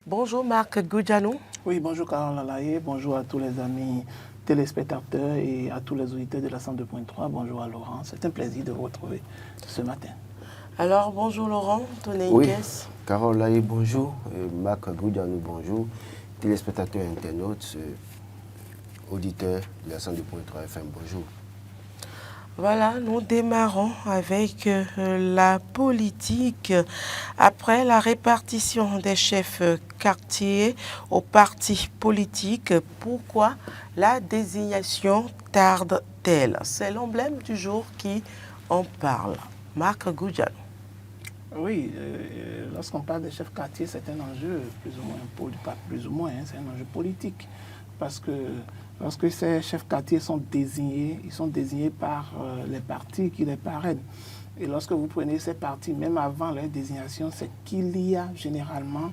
Bonjour Marc Goudjanou. Oui, bonjour Carole Alaye, bonjour à tous les amis téléspectateurs et à tous les auditeurs de la 102.3. Bonjour à Laurent, c'est un plaisir de vous retrouver ce matin. Alors bonjour Laurent, Tony Oui, Guess. Carole Alaye, bonjour. Marc Goudjanou, bonjour. Téléspectateurs internautes, auditeurs de la 102.3 FM, bonjour. Voilà, nous démarrons avec la politique. Après la répartition des chefs quartiers aux partis politiques, pourquoi la désignation tarde-t-elle? C'est l'emblème du jour qui en parle. Marc Goudjanou. Oui, lorsqu'on parle des chefs quartiers, c'est un enjeu plus ou moins, pas plus ou moins, c'est un enjeu politique. Parce que lorsque ces chefs quartiers sont désignés, ils sont désignés par les partis qui les parrainent. Et lorsque vous prenez ces partis, même avant leur désignation, c'est qu'il y a généralement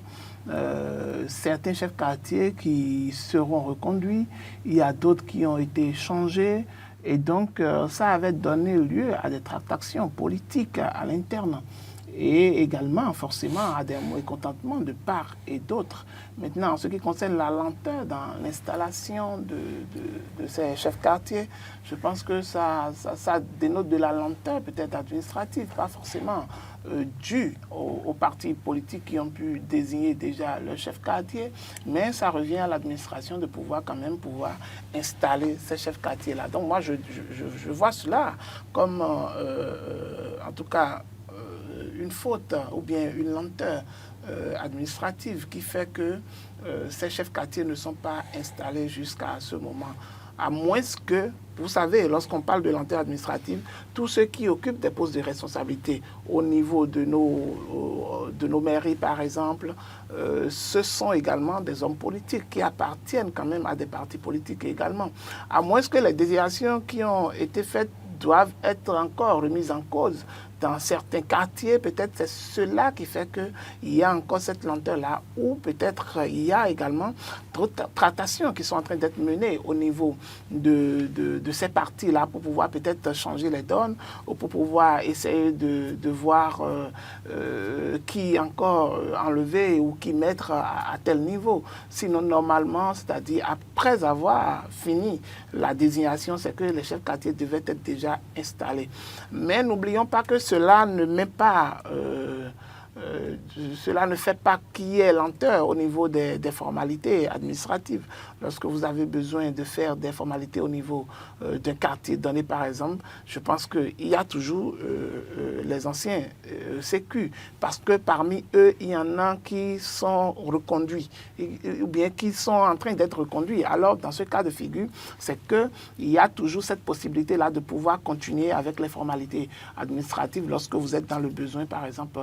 certains chefs quartiers qui seront reconduits, il y a d'autres qui ont été changés. Et donc, ça avait donné lieu à des tractations politiques à l'interne. Et également, forcément, à des mécontentements de part et d'autre. Maintenant, en ce qui concerne la lenteur dans l'installation de ces chefs quartiers, je pense que ça dénote de la lenteur peut-être administrative, pas forcément due aux partis politiques qui ont pu désigner déjà leur chef quartier, mais ça revient à l'administration de pouvoir quand même installer ces chefs quartiers-là. Donc moi, je vois cela comme, en tout cas, une faute ou bien une lenteur administrative qui fait que ces chefs quartiers ne sont pas installés jusqu'à ce moment. À moins que, vous savez, lorsqu'on parle de lenteur administrative, tous ceux qui occupent des postes de responsabilité au niveau de nos mairies, par exemple, ce sont également des hommes politiques qui appartiennent quand même à des partis politiques également. À moins que les désignations qui ont été faites doivent être encore remises en cause dans certains quartiers, peut-être c'est cela qui fait qu'il y a encore cette lenteur-là, ou peut-être il y a également d'autres tractations qui sont en train d'être menées au niveau de ces partis-là pour pouvoir peut-être changer les donnes, ou pour pouvoir essayer de voir qui encore enlever ou qui mettre à tel niveau. Sinon, normalement, c'est-à-dire après avoir fini la désignation, c'est que les chefs quartiers devaient être déjà installés. Mais n'oublions pas que cela ne met pas, cela ne fait pas qu'il y ait lenteur au niveau des formalités administratives. Lorsque vous avez besoin de faire des formalités au niveau d'un quartier donné, par exemple, je pense qu'il y a toujours les anciens sécu, parce que parmi eux, il y en a qui sont reconduits, ou bien qui sont en train d'être reconduits. Alors, dans ce cas de figure, c'est qu'il y a toujours cette possibilité-là de pouvoir continuer avec les formalités administratives lorsque vous êtes dans le besoin, par exemple,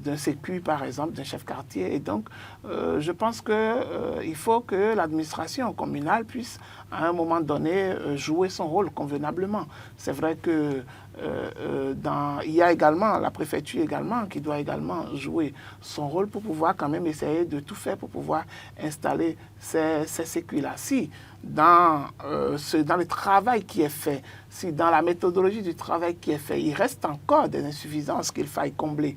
d'un sécu, par exemple, d'un chef quartier. Et donc, je pense qu'il faut que l'administration communale puisse, à un moment donné, jouer son rôle convenablement. C'est vrai que il y a également la préfecture également qui doit également jouer son rôle pour pouvoir quand même essayer de tout faire pour pouvoir installer ces sécu-là. Si dans le travail qui est fait, si dans la méthodologie du travail qui est fait, il reste encore des insuffisances qu'il faille combler,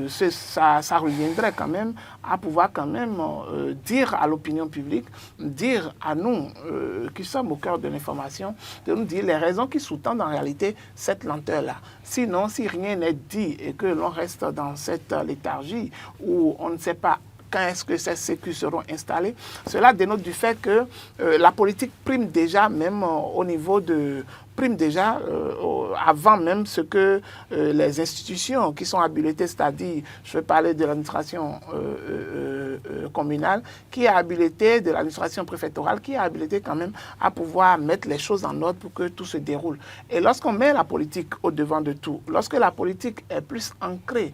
ça reviendrait quand même à pouvoir quand même dire à l'opinion publique, dire à nous qui sommes au cœur de l'information, de nous dire les raisons qui sous-tendent en réalité cette lenteur-là. Sinon, si rien n'est dit et que l'on reste dans cette léthargie où on ne sait pas quand est-ce que ces sécu seront installés, cela dénote du fait que la politique prime déjà même au niveau de avant même ce que les institutions qui sont habilitées, c'est-à-dire, je vais parler de l'administration communale, qui est habilitée, de l'administration préfectorale, qui est habilitée quand même à pouvoir mettre les choses en ordre pour que tout se déroule. Et lorsqu'on met la politique au devant de tout, lorsque la politique est plus ancrée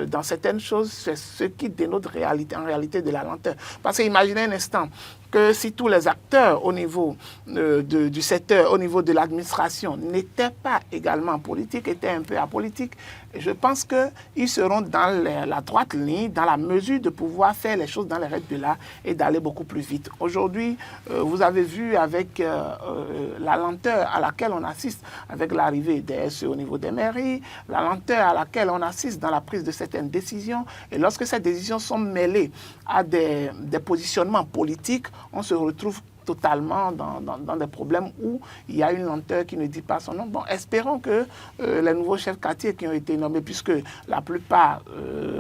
dans certaines choses, c'est ce qui dénote en réalité de la lenteur. Parce que imaginez un instant que si tous les acteurs au niveau du secteur, au niveau de l'administration, n'étaient pas également politiques, étaient un peu apolitiques, je pense qu'ils seront dans la droite ligne, dans la mesure de pouvoir faire les choses dans les règles de l'art et d'aller beaucoup plus vite. Aujourd'hui, vous avez vu avec la lenteur à laquelle on assiste avec l'arrivée des SE au niveau des mairies, la lenteur à laquelle on assiste dans la prise de certaines décisions. Et lorsque ces décisions sont mêlées à des positionnements politiques, on se retrouve totalement dans des problèmes où il y a une lenteur qui ne dit pas son nom. Bon, espérons que les nouveaux chefs quartiers qui ont été nommés, puisque la plupart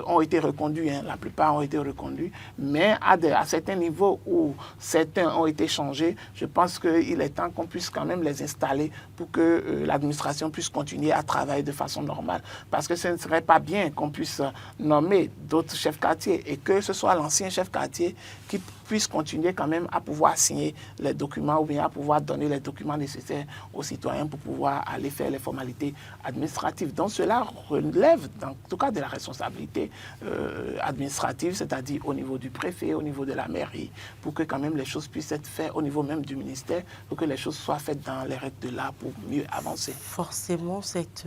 ont été reconduits, mais à certains niveaux où certains ont été changés, je pense qu'il est temps qu'on puisse quand même les installer pour que l'administration puisse continuer à travailler de façon normale. Parce que ce ne serait pas bien qu'on puisse nommer d'autres chefs quartiers et que ce soit l'ancien chef quartier qui puisse continuer quand même à pouvoir signer les documents ou bien à pouvoir donner les documents nécessaires aux citoyens pour pouvoir aller faire les formalités administratives. Donc cela relève en tout cas de la responsabilité administrative, c'est-à-dire au niveau du préfet, au niveau de la mairie, pour que quand même les choses puissent être faites au niveau même du ministère, pour que les choses soient faites dans les règles de l'art pour mieux avancer. Forcément, cette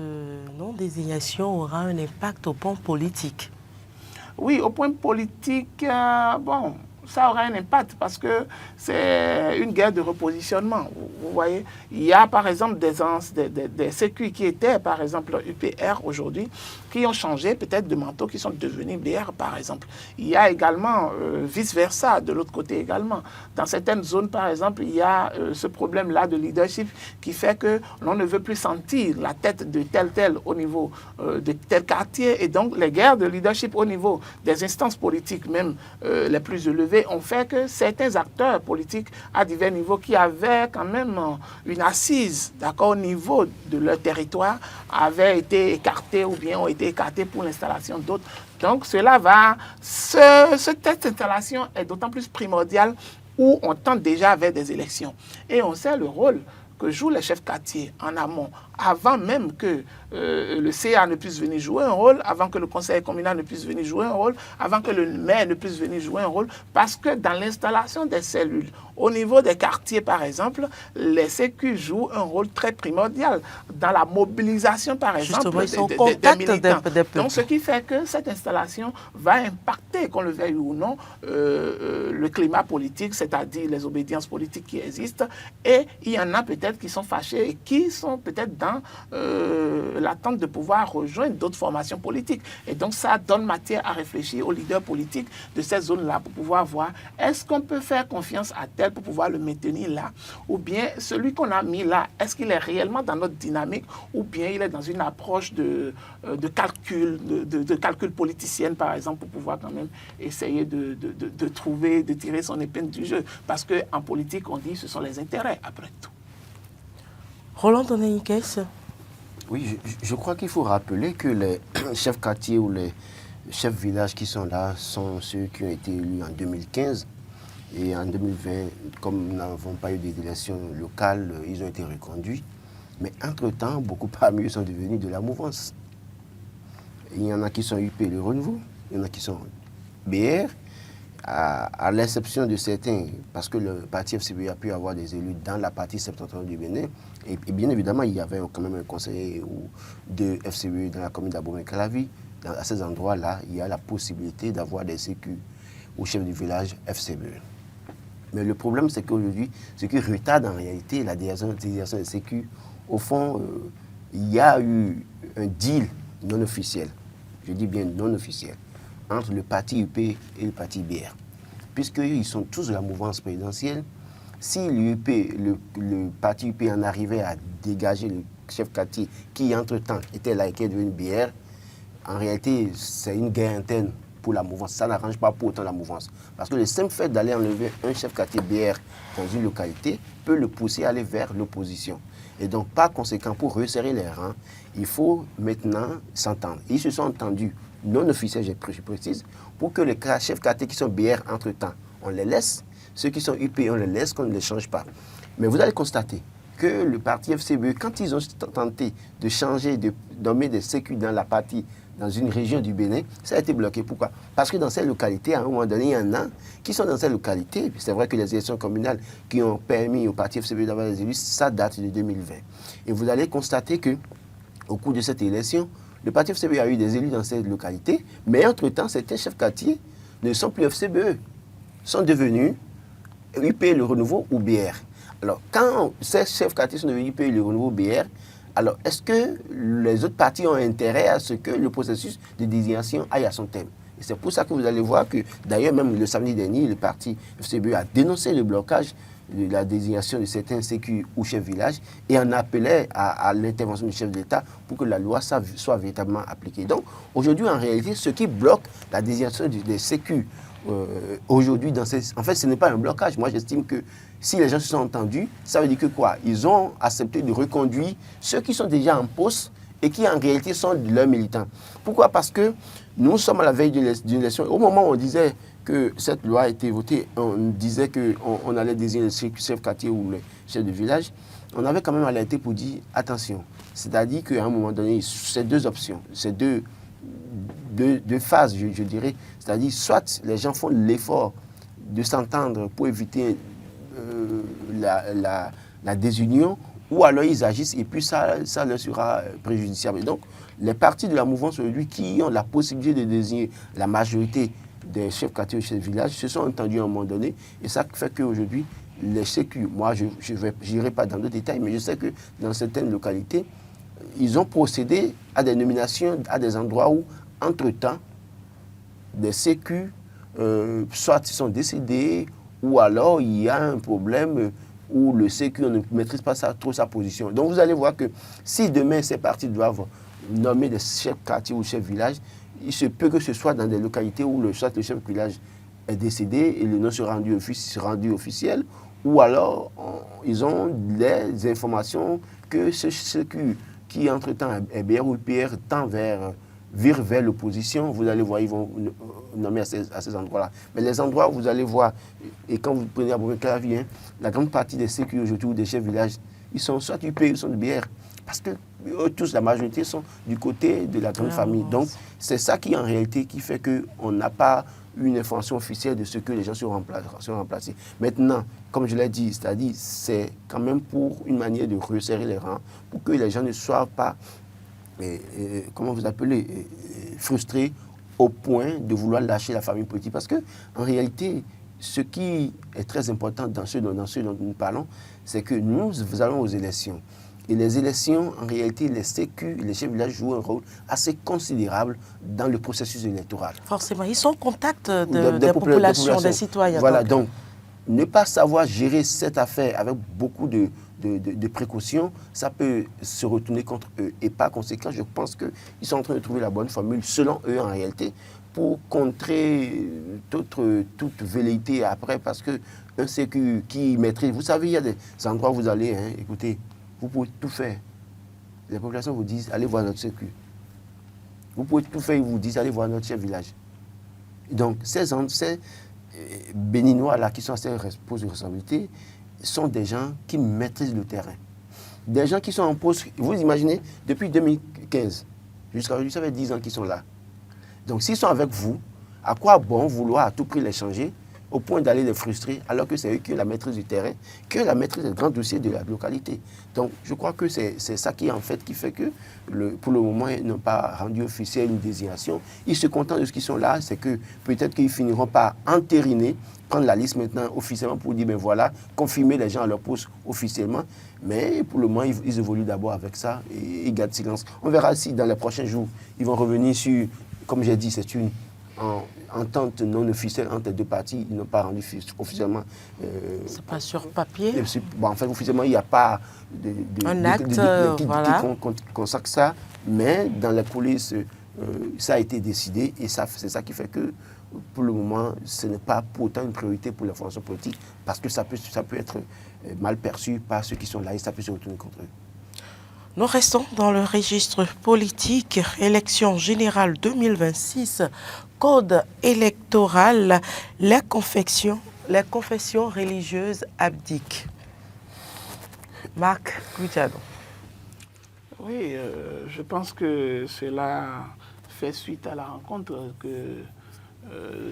non-désignation aura un impact au plan politique. Oui, au point politique, bon, ça aura un impact parce que c'est une guerre de repositionnement. Vous voyez, il y a par exemple des sécu qui étaient par exemple UPR aujourd'hui, qui ont changé peut-être de manteau, qui sont devenus BR par exemple. Il y a également vice-versa de l'autre côté également. Dans certaines zones par exemple, il y a ce problème-là de leadership qui fait que l'on ne veut plus sentir la tête de tel au niveau de tel quartier et donc les guerres de leadership au niveau des instances politiques même les plus élevées ont fait que certains acteurs politiques à divers niveaux qui avaient quand même une assise au niveau de leur territoire avaient été écartés ou bien ont été écartés pour l'installation d'autres. Donc cela va, cette installation est d'autant plus primordiale où on tente déjà avec des élections. Et on sait le rôle que jouent les chefs quartiers en amont, avant même que le CA ne puisse venir jouer un rôle, avant que le conseil communal ne puisse venir jouer un rôle, avant que le maire ne puisse venir jouer un rôle, parce que dans l'installation des cellules, au niveau des quartiers par exemple, les sécu jouent un rôle très primordial dans la mobilisation par exemple des militants. Donc ce qui fait que cette installation va impacter, qu'on le veuille ou non, le climat politique, c'est-à-dire les obédiences politiques qui existent, et il y en a peut-être qui sont fâchés et qui sont peut-être dans l'attente de pouvoir rejoindre d'autres formations politiques. Et donc ça donne matière à réfléchir aux leaders politiques de ces zones-là pour pouvoir voir est-ce qu'on peut faire confiance à tel pour pouvoir le maintenir là, ou bien celui qu'on a mis là, est-ce qu'il est réellement dans notre dynamique ou bien il est dans une approche de calcul politicienne par exemple pour pouvoir quand même essayer de trouver, de tirer son épingle du jeu. Parce qu'en politique on dit ce sont les intérêts après tout. Roland Tonenike's. Oui, je crois qu'il faut rappeler que les chefs quartiers ou les chefs villages qui sont là sont ceux qui ont été élus en 2015. Et en 2020, comme nous n'avons pas eu d'élections locales, ils ont été reconduits. Mais entre-temps, beaucoup parmi eux sont devenus de la mouvance. Il y en a qui sont UP le renouveau, il y en a qui sont BR, à l'exception de certains, parce que le parti FCBU a pu avoir des élus dans la partie septentrionale du Bénin. Et bien évidemment, il y avait quand même un conseiller ou deux FCBU dans la commune d'Abomey-Calavi. À ces endroits-là, il y a la possibilité d'avoir des sécu au chef du village FCBU. Mais le problème, c'est qu'aujourd'hui, ce qui retarde en réalité la désignation des sécu, au fond, il y a eu un deal non officiel, je dis bien non officiel, entre le parti UP et le parti BR. Puisqu'ils sont tous de la mouvance présidentielle, si le parti UP en arrivait à dégager le chef quartier qui, entre-temps, était là et qui est devenu BR, en réalité, c'est une guerre interne pour la mouvance. Ça n'arrange pas pour autant la mouvance. Parce que le simple fait d'aller enlever un chef quartier BR dans une localité peut le pousser à aller vers l'opposition. Et donc, par conséquent, pour resserrer les rangs, il faut maintenant s'entendre. Ils se sont entendus non officiels, je précise, pour que les chefs quartiers qui sont BR entre-temps, on les laisse. Ceux qui sont UP, on les laisse, qu'on ne les change pas. Mais vous allez constater que le parti FCBU, quand ils ont tenté de changer, de nommer des sécu dans la partie dans une région du Bénin, ça a été bloqué. Pourquoi? Parce que dans ces localités, à un moment donné, il y en a qui sont dans ces localités. C'est vrai que les élections communales qui ont permis au parti FCBE d'avoir les élus, ça date de 2020. Et vous allez constater que au cours de cette élection, le parti FCBE a eu des élus dans ces localités, mais entre-temps, certains chefs quartiers ne sont plus FCBE, sont devenus UP Le Renouveau ou BR. Alors, quand ces chefs quartiers sont devenus UP Le Renouveau BR, alors est-ce que les autres partis ont intérêt à ce que le processus de désignation aille à son terme? Et c'est pour ça que vous allez voir que, d'ailleurs, même le samedi dernier, le parti FCBE a dénoncé le blocage de la désignation de certains sécu ou chefs village et en appelait à l'intervention du chef d'État pour que la loi soit véritablement appliquée. Donc, aujourd'hui, en réalité, ce qui bloque la désignation des sécu aujourd'hui, en fait, ce n'est pas un blocage. Moi, j'estime que si les gens se sont entendus, ça veut dire que quoi? Ils ont accepté de reconduire ceux qui sont déjà en poste et qui, en réalité, sont leurs militants. Pourquoi? Parce que nous sommes à la veille d'une élection. Au moment où on disait que cette loi a été votée, on disait qu'on allait désigner le chef quartier ou le chef de village, on avait quand même alerté pour dire attention. C'est-à-dire qu'à un moment donné, c'est deux options, c'est deux phases, je dirais. C'est-à-dire, soit les gens font l'effort de s'entendre pour éviter la désunion, ou alors ils agissent et puis ça leur sera préjudiciable. Et donc, les partis de la mouvance aujourd'hui qui ont la possibilité de désigner la majorité des chefs quartiers ou chefs de village se sont entendus à un moment donné. Et ça fait qu'aujourd'hui, les sécu, moi je n'irai pas dans le détail, mais je sais que dans certaines localités, ils ont procédé à des nominations à des endroits où, entre-temps, des sécu, soit ils sont décédés, ou alors il y a un problème où le sécu ne maîtrise pas trop sa position. Donc vous allez voir que si demain ces partis doivent nommer des chefs quartiers ou chefs villages, il se peut que ce soit dans des localités où soit le chef village est décédé et le nom sera rendu officiel, ou alors ils ont les informations que ce sécu qui entre-temps est BR ou PR tend vire vers l'opposition. Vous allez voir, ils vont nommer à ces endroits-là. Mais les endroits où vous allez voir, et quand vous prenez à Bourg-Clavier, hein, la grande partie des sécu aujourd'hui ou des chefs villages, ils sont soit du PR ou sont du BR. Parce que eux tous, la majorité, sont du côté de la grande famille. Donc, c'est ça qui, en réalité, qui fait qu'on n'a pas une information officielle de ce que les gens seront remplacés. Maintenant, comme je l'ai dit, c'est-à-dire, c'est quand même pour une manière de resserrer les rangs, pour que les gens ne soient pas, comment vous appelez, frustrés au point de vouloir lâcher la famille politique. Parce que, en réalité, ce qui est très important dans ce dont nous parlons, c'est que nous allons aux élections. Et les élections, en réalité, les sécu, les chefs de village jouent un rôle assez considérable dans le processus électoral. Forcément, ils sont en contact des populations, des citoyens. Voilà, donc ne pas savoir gérer cette affaire avec beaucoup de précautions, ça peut se retourner contre eux. Et par conséquent, je pense qu'ils sont en train de trouver la bonne formule, selon eux en réalité, pour contrer toute velléité après, parce qu'un sécu qui maîtrise, vous savez, il y a des endroits où vous allez, hein, écoutez, vous pouvez tout faire. Les populations vous disent, allez voir notre sécu. Vous pouvez tout faire, ils vous disent, allez voir notre chef village. Donc, ces Béninois-là qui sont à ces postes de responsabilité sont des gens qui maîtrisent le terrain. Des gens qui sont en poste, vous imaginez, depuis 2015, jusqu'à aujourd'hui, ça fait 10 ans qu'ils sont là. Donc, s'ils sont avec vous, à quoi bon vouloir à tout prix les changer au point d'aller les frustrer, alors que c'est eux qui ont la maîtrise du terrain, qui ont la maîtrise des grands dossiers de la localité. Donc, je crois que c'est ça qui fait que, pour le moment, ils n'ont pas rendu officiel une désignation. Ils se contentent de ce qu'ils sont là, c'est que peut-être qu'ils finiront par entériner, prendre la liste maintenant officiellement pour dire, ben voilà, confirmer les gens à leur poste officiellement. Mais pour le moment, ils évoluent d'abord avec ça et ils gardent silence. On verra si dans les prochains jours, ils vont revenir sur, comme j'ai dit, c'est une entente non officielle entre les deux parties. Ils n'ont pas rendu officiellement. C'est pas sur papier. Bon, en fait, officiellement, il n'y a pas un acte qui consacre ça, mais dans les coulisses, ça a été décidé et c'est ça qui fait que, pour le moment, ce n'est pas pour autant une priorité pour la formation politique parce que ça peut être mal perçu par ceux qui sont là et ça peut se retourner contre eux. Nous restons dans le registre politique. Élection générale 2026, code électoral, les confessions religieuses abdiquent. Marc Goudiano. Oui, je pense que cela fait suite à la rencontre que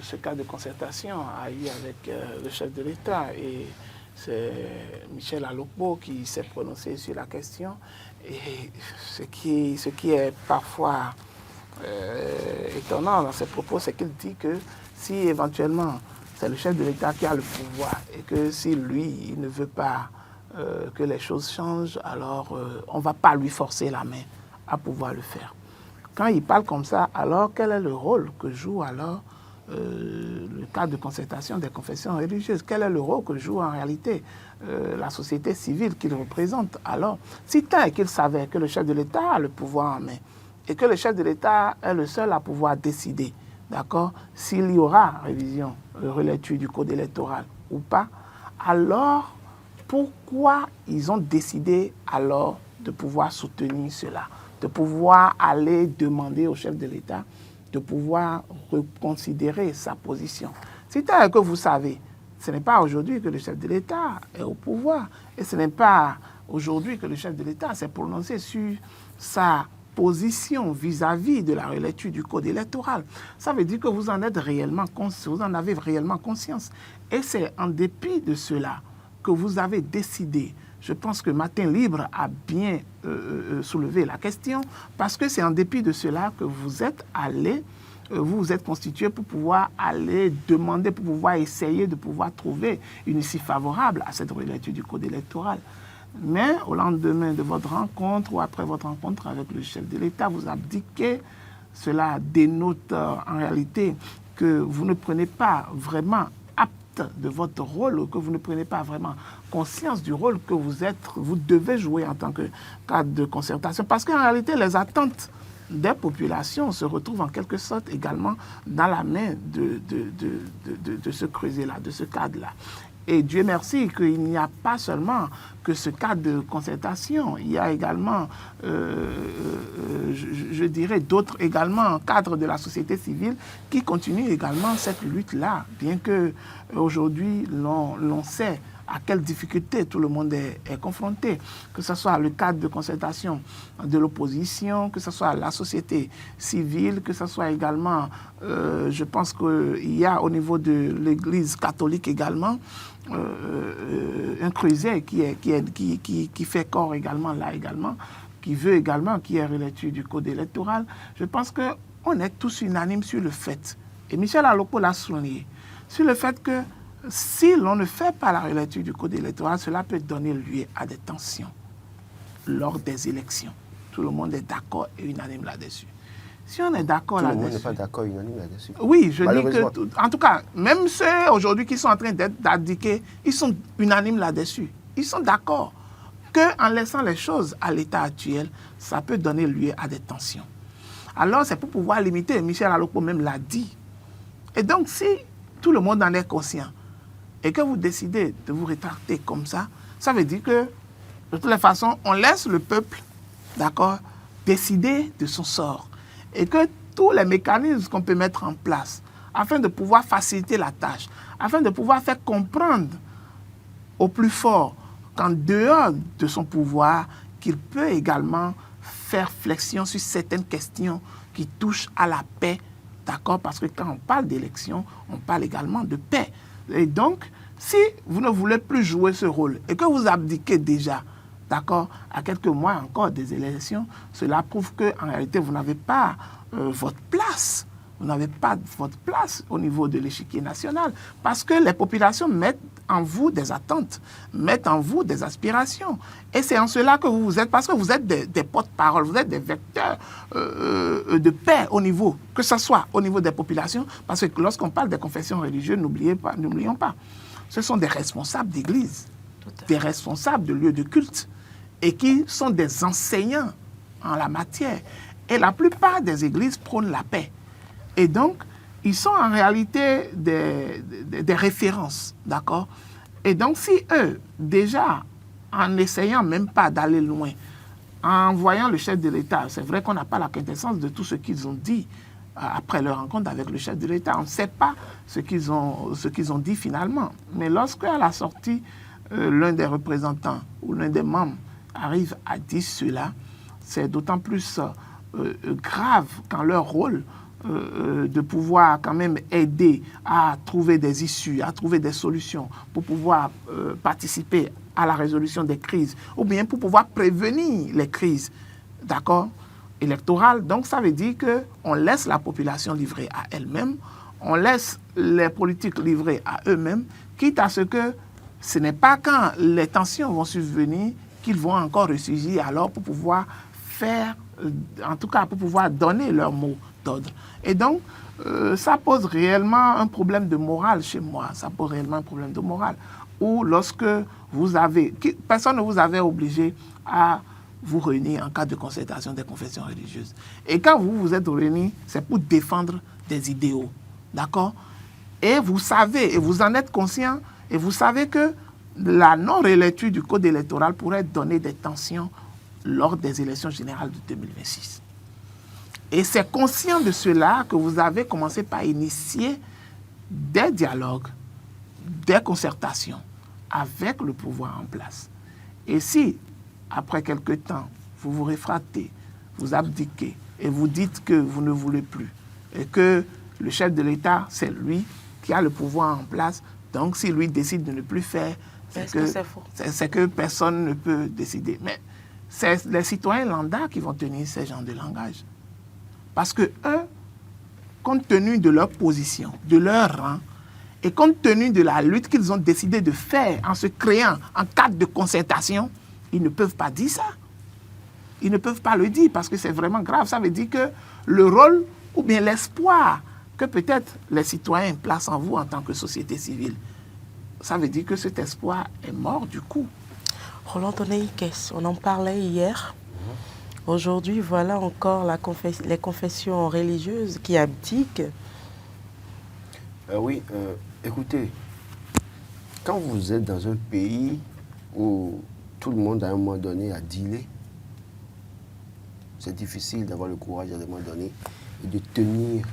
ce cas de concertation a eu avec le chef de l'État. Et c'est Michel Alokpo qui s'est prononcé sur la question. Et ce qui est parfois étonnant dans ses propos, c'est qu'il dit que si éventuellement c'est le chef de l'État qui a le pouvoir et que si lui, il ne veut pas que les choses changent, alors on ne va pas lui forcer la main à pouvoir le faire. Quand il parle comme ça, alors quel est le rôle que joue alors le cadre de concertation des confessions religieuses? Quel est le rôle que joue en réalité la société civile qu'il représente? Alors, si tant est qu'il savait que le chef de l'État a le pouvoir en main et que le chef de l'État est le seul à pouvoir décider, d'accord, s'il y aura révision, relecture du code électoral ou pas, alors pourquoi ils ont décidé alors de pouvoir soutenir cela, de pouvoir aller demander au chef de l'État de pouvoir reconsidérer sa position? C'est que vous savez, ce n'est pas aujourd'hui que le chef de l'État est au pouvoir et ce n'est pas aujourd'hui que le chef de l'État s'est prononcé sur sa position vis-à-vis de la relecture du code électoral. Ça veut dire que vous en êtes réellement conscient, vous en avez réellement conscience. Et c'est en dépit de cela que vous avez décidé. Je pense que Matin Libre a bien soulevé la question, parce que c'est en dépit de cela que vous êtes allé, vous vous êtes constitué pour pouvoir aller demander, pour pouvoir essayer de pouvoir trouver une issue favorable à cette relecture du code électoral. Mais au lendemain de votre rencontre ou après votre rencontre avec le chef de l'État, vous abdiquez. Cela dénote en réalité que vous ne prenez pas vraiment de votre rôle, que vous ne prenez pas vraiment conscience du rôle que vous devez jouer en tant que cadre de concertation. Parce qu'en réalité, les attentes des populations se retrouvent en quelque sorte également dans la main de ce creuset-là, de ce cadre-là. Et Dieu merci qu'il n'y a pas seulement que ce cadre de concertation, il y a également, je dirais, d'autres également cadres de la société civile qui continuent également cette lutte-là, bien que aujourd'hui l'on sait à quelles difficultés tout le monde est confronté, que ce soit le cadre de concertation de l'opposition, que ce soit la société civile, que ce soit également, je pense qu'il y a au niveau de l'Église catholique également, un creuset qui fait corps également là également, qui veut également qu'il y ait relecture du code électoral. Je pense qu'on est tous unanimes sur le fait, et Michel Alokpo l'a souligné, sur le fait que si l'on ne fait pas la relecture du code électoral, cela peut donner lieu à des tensions lors des élections. Tout le monde est d'accord et unanime là-dessus. Si on est d'accord là-dessus... Tout le monde n'est pas d'accord et unanime là-dessus. Oui, je dis que, en tout cas, même ceux aujourd'hui qui sont en train d'abdiquer, ils sont unanimes là-dessus. Ils sont d'accord qu'en laissant les choses à l'état actuel, ça peut donner lieu à des tensions. Alors, c'est pour pouvoir limiter. Michel Alokpo même l'a dit. Et donc, si tout le monde en est conscient, et que vous décidez de vous rétracter comme ça veut dire que, de toutes les façons, on laisse le peuple, d'accord, décider de son sort. Et que tous les mécanismes qu'on peut mettre en place afin de pouvoir faciliter la tâche, afin de pouvoir faire comprendre au plus fort qu'en dehors de son pouvoir, qu'il peut également faire flexion sur certaines questions qui touchent à la paix, d'accord, parce que quand on parle d'élection, on parle également de paix. Et donc, si vous ne voulez plus jouer ce rôle et que vous abdiquez déjà, d'accord, à quelques mois encore des élections, cela prouve qu'en réalité, vous n'avez pas votre place. Vous n'avez pas votre place au niveau de l'échiquier national parce que les populations mettent en vous des attentes, mettent en vous des aspirations. Et c'est en cela que vous êtes, parce que vous êtes des porte-parole, vous êtes des vecteurs de paix au niveau, que ce soit au niveau des populations, parce que lorsqu'on parle des confessions religieuses, n'oublions pas, ce sont des responsables d'église, des responsables de lieux de culte, et qui sont des enseignants en la matière. Et la plupart des églises prônent la paix. Et donc, ils sont en réalité des références, d'accord? Et donc, si eux, déjà, en n'essayant même pas d'aller loin, en voyant le chef de l'État, c'est vrai qu'on n'a pas la quintessence de tout ce qu'ils ont dit après leur rencontre avec le chef de l'État. On ne sait pas ce qu'ils ont dit finalement. Mais lorsque, à la sortie, l'un des représentants ou l'un des membres arrive à dire cela, c'est d'autant plus grave quand leur rôle de pouvoir quand même aider à trouver des issues, à trouver des solutions pour pouvoir participer à la résolution des crises ou bien pour pouvoir prévenir les crises, d'accord, électorales. Donc ça veut dire qu'on laisse la population livrée à elle-même, on laisse les politiques livrés à eux-mêmes, quitte à ce que ce n'est pas quand les tensions vont survenir qu'ils vont encore ressurgir alors pour pouvoir faire, en tout cas pour pouvoir donner leur mot d'ordre. Et donc, ça pose réellement un problème de morale chez moi. Ça pose réellement un problème de morale. Ou lorsque vous avez... Personne ne vous avait obligé à vous réunir en cas de concertation des confessions religieuses. Et quand vous vous êtes réunis, c'est pour défendre des idéaux. D'accord? Et vous savez, et vous en êtes conscient, et vous savez que la non-relecture du code électoral pourrait donner des tensions lors des élections générales de 2026. Et c'est conscient de cela que vous avez commencé par initier des dialogues, des concertations avec le pouvoir en place. Et si, après quelque temps, vous vous réfractez, vous abdiquez et vous dites que vous ne voulez plus et que le chef de l'État, c'est lui qui a le pouvoir en place, donc si lui décide de ne plus faire, c'est que personne ne peut décider. Mais c'est les citoyens lambda qui vont tenir ces genres de langage. Parce que eux, compte tenu de leur position, de leur rang, et compte tenu de la lutte qu'ils ont décidé de faire en se créant en cadre de concertation, ils ne peuvent pas dire ça. Ils ne peuvent pas le dire parce que c'est vraiment grave. Ça veut dire que le rôle ou bien l'espoir que peut-être les citoyens placent en vous en tant que société civile, ça veut dire que cet espoir est mort du coup. Roland Toneikes, on en parlait hier. Aujourd'hui, voilà encore les confessions religieuses qui abdiquent. Écoutez, quand vous êtes dans un pays où tout le monde à un moment donné a dealé, c'est difficile d'avoir le courage à un moment donné et de tenir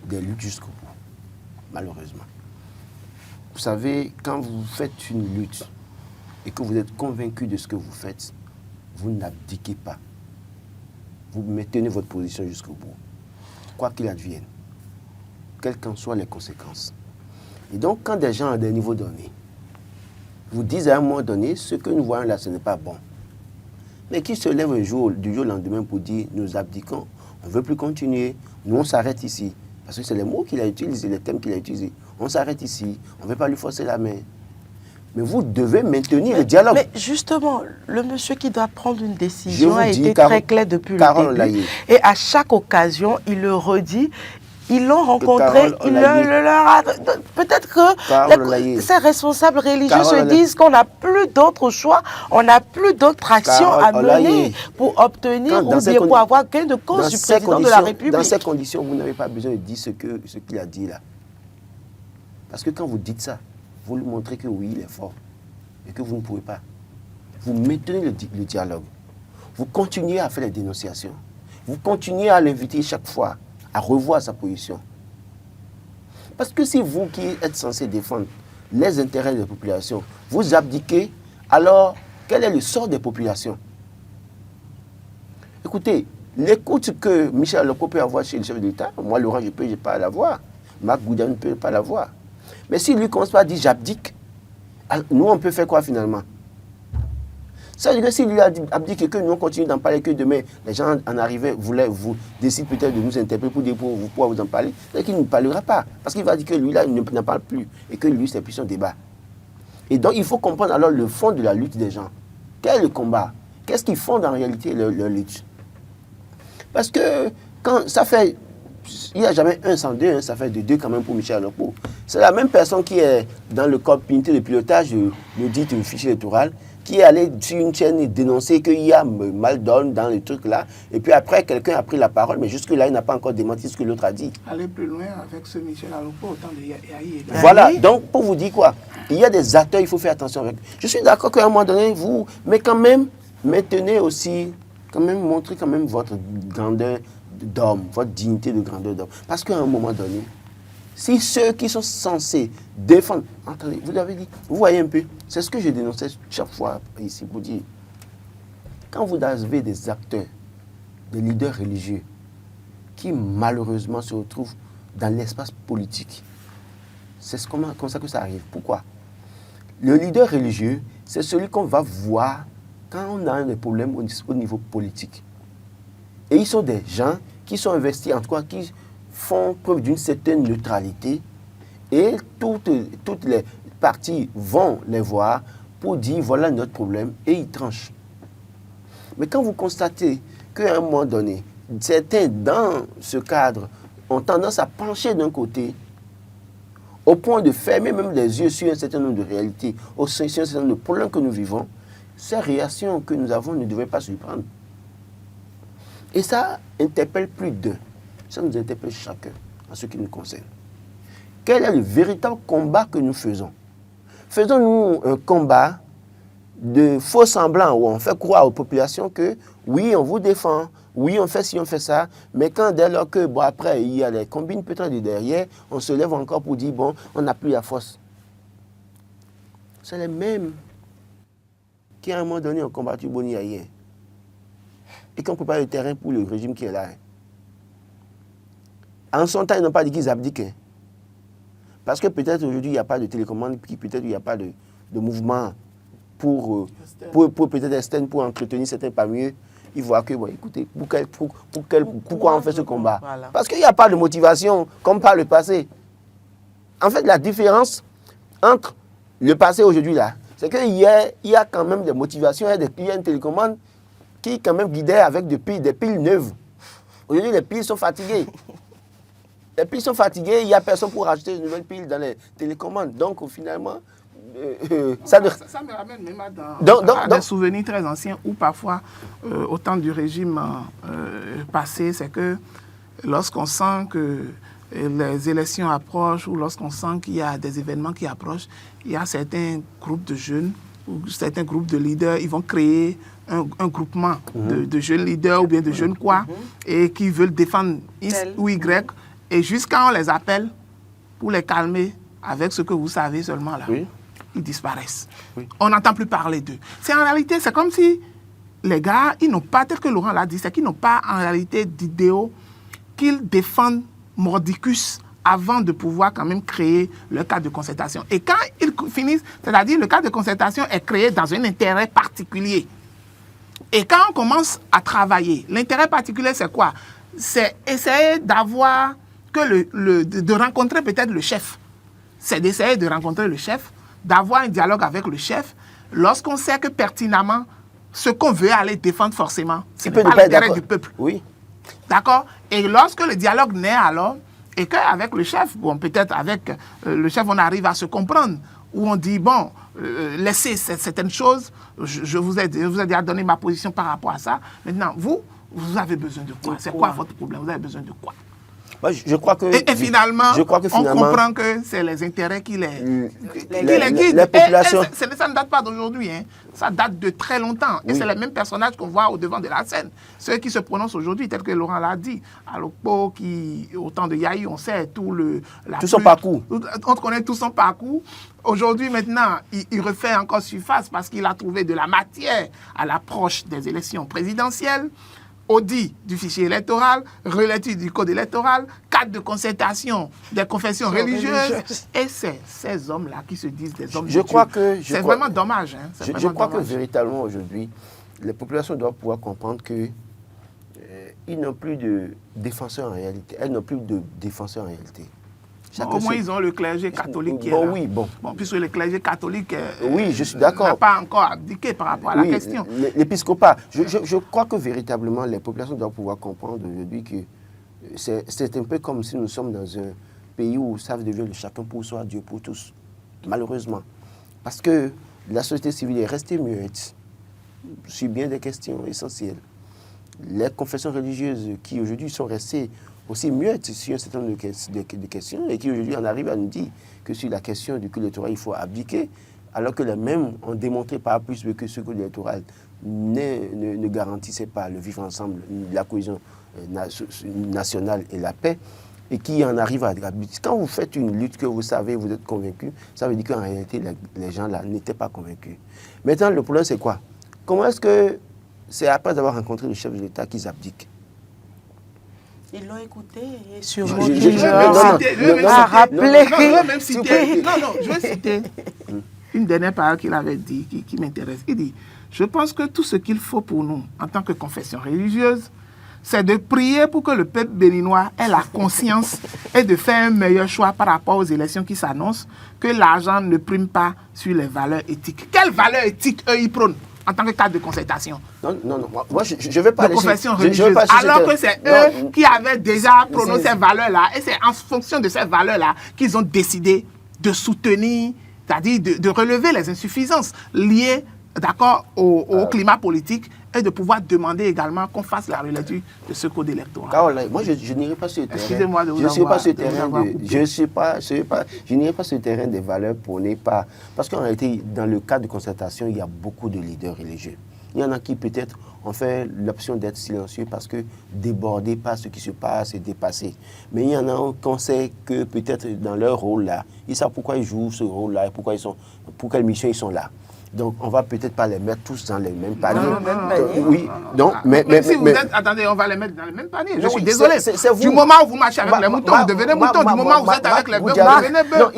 des luttes jusqu'au bout, malheureusement. Vous savez, quand vous faites une lutte et que vous êtes convaincu de ce que vous faites, vous n'abdiquez pas. Vous maintenez votre position jusqu'au bout, quoi qu'il advienne, quelles qu'en soient les conséquences. Et donc, quand des gens à des niveaux donnés vous disent à un moment donné, ce que nous voyons là, ce n'est pas bon, mais qui se lève un jour, du jour au lendemain pour dire, nous abdiquons, on ne veut plus continuer, nous on s'arrête ici. Parce que c'est les mots qu'il a utilisés, les thèmes qu'il a utilisés. On s'arrête ici, on ne veut pas lui forcer la main. Mais vous devez maintenir le dialogue. Mais justement, le monsieur qui doit prendre une décision a été très clair depuis le début. Laillé. Et à chaque occasion, il le redit. Ils l'ont rencontré, peut-être que ces responsables religieux se disent qu'on n'a plus d'autre choix, on n'a plus d'autres actions à mener pour obtenir ou bien pour avoir gain de cause du président de la République. Dans ces conditions, vous n'avez pas besoin de dire ce qu'il a dit là. Parce que quand vous dites ça, vous lui montrez que oui, il est fort et que vous ne pouvez pas. Vous maintenez le dialogue. Vous continuez à faire les dénonciations. Vous continuez à l'inviter chaque fois à revoir sa position. Parce que si vous qui êtes censé défendre les intérêts des populations, vous abdiquez, alors quel est le sort des populations? Écoutez, l'écoute que Michel Aloko peut avoir chez le chef de l'État, moi Laurent, je ne peux pas l'avoir, Marc Goudian ne peut pas l'avoir. Mais si lui commence pas à dire j'abdique, nous on peut faire quoi finalement? Ça veut dire que s'il lui a abdiqué et que nous on continue d'en parler, que demain les gens en arrivée vous décident peut-être de nous interpeller pour dire pour pouvoir vous en parler, c'est qu'il ne parlera pas. Parce qu'il va dire que lui là, il n'en parle plus et que lui c'est plus son débat. Et donc il faut comprendre alors le fond de la lutte des gens. Quel est le combat? Qu'est-ce qu'ils font en réalité leur lutte? Parce que quand ça fait, il n'y a jamais un sans deux, hein, ça fait de deux quand même pour Michel Aloko. C'est la même personne qui est dans le comité de pilotage de l'audit du fichier électoral, qui est allé sur une chaîne et dénoncer qu'il y a mal donne dans les trucs là. Et puis après, quelqu'un a pris la parole, mais jusque-là, il n'a pas encore démenti ce que l'autre a dit. Aller plus loin avec ce Michel Aloko, autant de Yahi. Voilà, donc pour vous dire quoi, il y a des acteurs, il faut faire attention avec. Je suis d'accord qu'à un moment donné, vous, mais quand même, maintenez aussi, quand même, montrez quand même votre grandeur d'homme, votre dignité de grandeur d'homme. Parce qu'à un moment donné, si ceux qui sont censés défendre... Attendez, vous l'avez dit, vous voyez un peu, c'est ce que je dénonçais chaque fois ici pour dire. Quand vous avez des acteurs des leaders religieux qui malheureusement se retrouvent dans l'espace politique. C'est comme ça que ça arrive. Pourquoi? Le leader religieux, c'est celui qu'on va voir quand on a des problèmes au niveau politique. Et ils sont des gens qui sont investis, en tout cas, qui font preuve d'une certaine neutralité. Et toutes les parties vont les voir pour dire voilà notre problème et ils tranchent. Mais quand vous constatez qu'à un moment donné, certains dans ce cadre ont tendance à pencher d'un côté, au point de fermer même les yeux sur un certain nombre de réalités, sur un certain nombre de problèmes que nous vivons, ces réactions que nous avons ne devraient pas surprendre. Et ça interpelle plus d'un. Ça nous interpelle chacun, en ce qui nous concerne. Quel est le véritable combat que nous faisons? Faisons-nous un combat de faux semblants où on fait croire aux populations que oui, on vous défend, oui, on fait ci, on fait ça, mais quand dès lors que, bon, après, il y a les combines peut-être de derrière, on se lève encore pour dire, bon, on n'a plus la force. C'est les mêmes qui, à un moment donné, ont combattu Boni hier et qui ont préparé le terrain pour le régime qui est là. En son temps, ils n'ont pas dit qu'ils abdiquaient. Parce que peut-être aujourd'hui, il n'y a pas de télécommande, puis peut-être il n'y a pas de mouvement pour peut-être externe, pour entretenir certains parmi eux. Ils voient que, bon, écoutez, pourquoi on fait ce combat? Voilà. Parce qu'il n'y a pas de motivation comme par le passé. En fait, la différence entre le passé et aujourd'hui, là, c'est qu'il y a quand même des motivations, il y a une télécommande qui quand même guidait avec des piles neuves. Aujourd'hui, les piles sont fatiguées. Les piles sont fatiguées, il n'y a personne pour rajouter de nouvelles piles dans les télécommandes. Donc, finalement, ça me ramène même à des souvenirs très anciens où parfois, au temps du régime passé, c'est que lorsqu'on sent que les élections approchent ou lorsqu'on sent qu'il y a des événements qui approchent, il y a certains groupes de jeunes ou certains groupes de leaders, ils vont créer un groupement de jeunes leaders ou bien de jeunes quoi, et qui veulent défendre X ou Y. Et jusqu'à on les appelle pour les calmer avec ce que vous savez seulement là. Oui. Ils disparaissent. Oui. On n'entend plus parler d'eux. En réalité, c'est comme si les gars, ils n'ont pas, tel que Laurent l'a dit, c'est qu'ils n'ont pas en réalité d'idéaux qu'ils défendent mordicus avant de pouvoir quand même créer le cadre de concertation. Et quand ils finissent, c'est-à-dire le cadre de concertation est créé dans un intérêt particulier. Et quand on commence à travailler, l'intérêt particulier c'est quoi? C'est essayer d'avoir de rencontrer peut-être le chef. C'est d'essayer de rencontrer le chef, d'avoir un dialogue avec le chef, lorsqu'on sait que pertinemment, ce qu'on veut aller défendre forcément, c'est pas l'intérêt du peuple. Oui. D'accord? Et lorsque le dialogue naît alors, et qu'avec le chef, bon, peut-être avec le chef, on arrive à se comprendre, où on dit, bon, laissez certaines choses, je vous ai déjà donné ma position par rapport à ça. Maintenant, vous avez besoin de quoi? C'est quoi votre problème? Vous avez besoin de quoi? Je crois que, et finalement, on comprend que c'est les intérêts qui les guident. Les populations... ça ne date pas d'aujourd'hui, hein. Ça date de très longtemps. Et c'est les mêmes personnages qu'on voit au devant de la scène. Ceux qui se prononcent aujourd'hui, tel que Laurent l'a dit, à l'Okpo, qui, au temps de Yahi, on sait tout son parcours. On connaît tout son parcours. Aujourd'hui, maintenant, il refait encore surface parce qu'il a trouvé de la matière à l'approche des élections présidentielles. Audit du fichier électoral, relecture du code électoral, cadre de concertation des confessions religieuses. Et c'est ces hommes-là qui se disent des hommes de Dieu. C'est vraiment dommage. Hein? Je crois que véritablement aujourd'hui, les populations doivent pouvoir comprendre qu'ils n'ont plus de défenseurs en réalité. Elles n'ont plus de défenseurs en réalité. Au moins, ils ont le clergé catholique qui est là. Oui, bon, puisque le clergé catholique oui, je suis d'accord. N'a pas encore abdiqué par rapport à la question. L'épiscopat, je crois que véritablement, les populations doivent pouvoir comprendre aujourd'hui que c'est un peu comme si nous sommes dans un pays où ça devient le chacun pour soi, Dieu pour tous, malheureusement. Parce que la société civile est restée muette sur bien des questions essentielles. Les confessions religieuses qui aujourd'hui sont restées aussi muettes sur un certain nombre de questions et qui aujourd'hui en arrivent à nous dire que sur la question du culte électoral, il faut abdiquer, alors que les mêmes ont démontré par plus que ce culte électoral ne garantissait pas le vivre ensemble, la cohésion nationale et la paix, et qui en arrivent à abdiquer. Quand vous faites une lutte que vous savez, vous êtes convaincu, ça veut dire qu'en réalité, les gens là n'étaient pas convaincus. Maintenant, le problème, c'est quoi? Comment est-ce que c'est après avoir rencontré le chef de l'État qu'ils abdiquent? Ils l'ont écouté et sûrement qu'ils a rappelé. Je vais citer une dernière parole qu'il avait dit, qui m'intéresse. Il dit, je pense que tout ce qu'il faut pour nous, en tant que confession religieuse, c'est de prier pour que le peuple béninois ait la conscience et de faire un meilleur choix par rapport aux élections qui s'annoncent, que l'argent ne prime pas sur les valeurs éthiques. Quelles valeurs éthiques, eux, ils prônent en tant que cadre de concertation? Non. Moi, je vais pas de confession religieuse. Alors que c'est eux qui avaient déjà prononcé ces valeurs-là. Et c'est en fonction de ces valeurs-là qu'ils ont décidé de soutenir, c'est-à-dire de relever les insuffisances liées, d'accord, au climat politique, et de pouvoir demander également qu'on fasse la relecture de ce code électoral. Carole, moi, je n'irai pas sur le terrain. Excusez-moi de vous je ne avoir, suis pas sur je n'irai pas sur le terrain des valeurs prônées par... Parce qu'en réalité, dans le cadre de concertation, il y a beaucoup de leaders religieux. Il y en a qui peut-être ont fait l'option d'être silencieux parce que débordés par ce qui se passe et dépassés. Mais il y en a qu'on sait que peut-être dans leur rôle-là, ils savent pourquoi ils jouent ce rôle-là et pour quelle mission ils sont là. Donc, on va peut-être pas les mettre tous dans les mêmes paniers. Oui, donc, mais si vous êtes, attendez, on va les mettre dans le même panier. Je suis désolé. Du moment où vous marchez avec les moutons, vous devenez mouton. Du moment où vous êtes avec les bœufs, vous devenez bœuf. Non,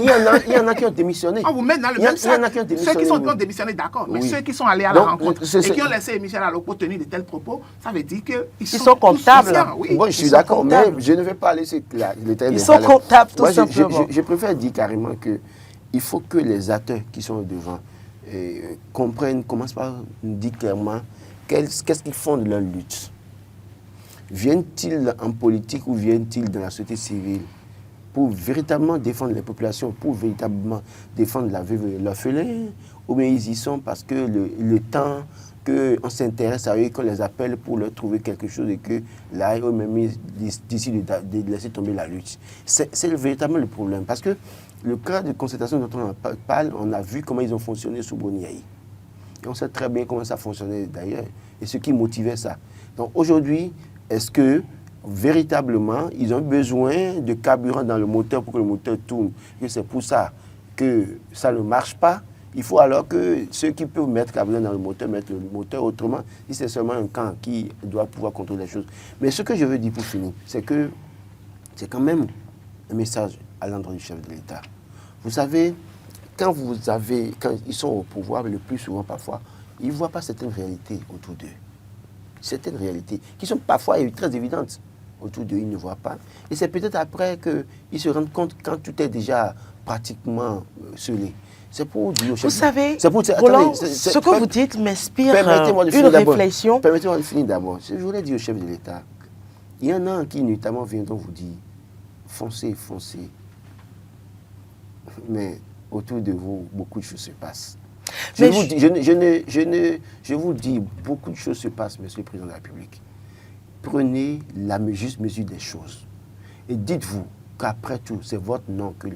il y en a qui ont démissionné. On vous met dans le même sac. Ceux qui ont démissionné, d'accord. Mais ceux qui sont allés à la rencontre et qui ont laissé Michel Alokpo tenir de tels propos, ça veut dire qu'ils sont comptables. Moi, je suis d'accord, mais je ne vais pas aller sur le terrain des valeurs. Ils sont comptables, tout simplement. Je préfère dire carrément qu'il faut que les acteurs qui sont devant comprennent, commencent par nous dire clairement qu'est-ce qu'ils font de leur lutte. Viennent-ils en politique ou viennent-ils dans la société civile pour véritablement défendre les populations, pour véritablement défendre la veuve et l'orphelin, ou bien ils y sont parce que le temps qu'on s'intéresse à eux, qu'on les appelle pour leur trouver quelque chose et que là, eux-mêmes décident de laisser tomber la lutte. C'est véritablement le problème. Parce que le cas de concertation dont on parle, on a vu comment ils ont fonctionné sous Boniaï. Et on sait très bien comment ça fonctionnait d'ailleurs et ce qui motivait ça. Donc aujourd'hui, est-ce que véritablement, ils ont besoin de carburant dans le moteur pour que le moteur tourne, que c'est pour ça que ça ne marche pas? Il faut alors que ceux qui peuvent mettre carburant dans le moteur mettent le moteur autrement, si c'est seulement un camp qui doit pouvoir contrôler les choses. Mais ce que je veux dire pour finir, c'est que c'est quand même un message à l'endroit du chef de l'État. Vous savez, quand ils sont au pouvoir, le plus souvent parfois, ils ne voient pas certaines réalités autour d'eux. Certaines réalités qui sont parfois très évidentes autour d'eux, ils ne voient pas. Et c'est peut-être après qu'ils se rendent compte quand tout est déjà pratiquement scellé. C'est pour dire au chef. Vous savez, Roland, ce que vous dites m'inspire une réflexion. Permettez-moi de finir d'abord. Je voulais dire au chef de l'État, il y en a qui notamment viendront vous dire, foncez. Mais autour de vous, beaucoup de choses se passent. Je vous dis, beaucoup de choses se passent, Monsieur le Président de la République. Prenez la juste mesure des choses. Et dites-vous qu'après tout, c'est votre nom que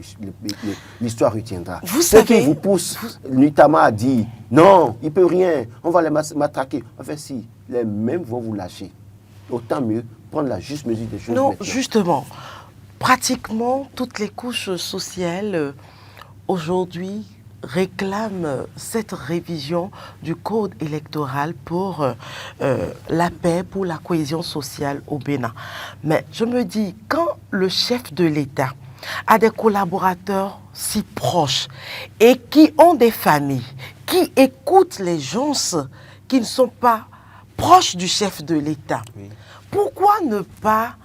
l'histoire retiendra. Ceux qui vous poussent notamment à dire « Non, il ne peut rien, on va les matraquer ». Enfin, si, les mêmes vont vous lâcher. Autant mieux prendre la juste mesure des choses. Non, maintenant. justement, pratiquement toutes les couches sociales aujourd'hui réclament cette révision du code électoral pour la paix, pour la cohésion sociale au Bénin. Mais je me dis, quand le chef de l'État a des collaborateurs si proches et qui ont des familles, qui écoutent les gens qui ne sont pas proches du chef de l'État, pourquoi ne pas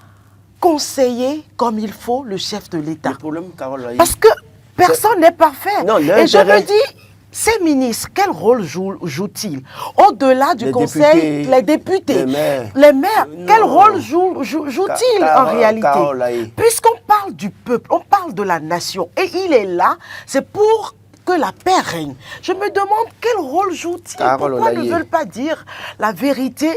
conseiller comme il faut le chef de l'État? Le problème, Carole, parce que personne n'est parfait. Non, et je me dis, ces ministres, quel rôle jouent-ils? Au-delà du conseil, les députés, les maires, quel rôle jouent-ils en réalité? Puisqu'on parle du peuple, on parle de la nation, et il est là, c'est pour que la paix règne. Je me demande quel rôle jouent-ils? Pourquoi ne veulent pas dire la vérité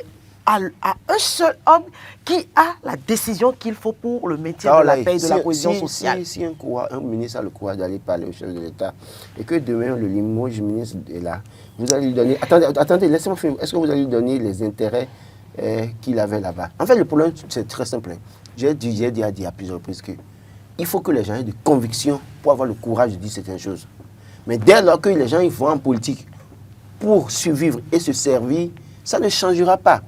à un seul homme qui a la décision qu'il faut pour le maintien de la paix et de la cohésion sociale. Si un ministre a le courage d'aller parler au chef de l'État et que demain le Limoges ministre est là, vous allez lui donner... Attendez, laissez-moi finir. Est-ce que vous allez lui donner les intérêts qu'il avait là-bas? En fait, le problème, c'est très simple. J'ai dit à plusieurs reprises qu'il faut que les gens aient de conviction pour avoir le courage de dire certaines choses. Mais dès lors que les gens ils vont en politique pour survivre et se servir, ça ne changera pas.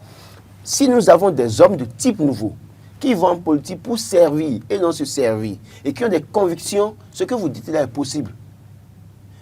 Si nous avons des hommes de type nouveau qui vont en politique pour servir et non se servir, et qui ont des convictions, ce que vous dites là est possible.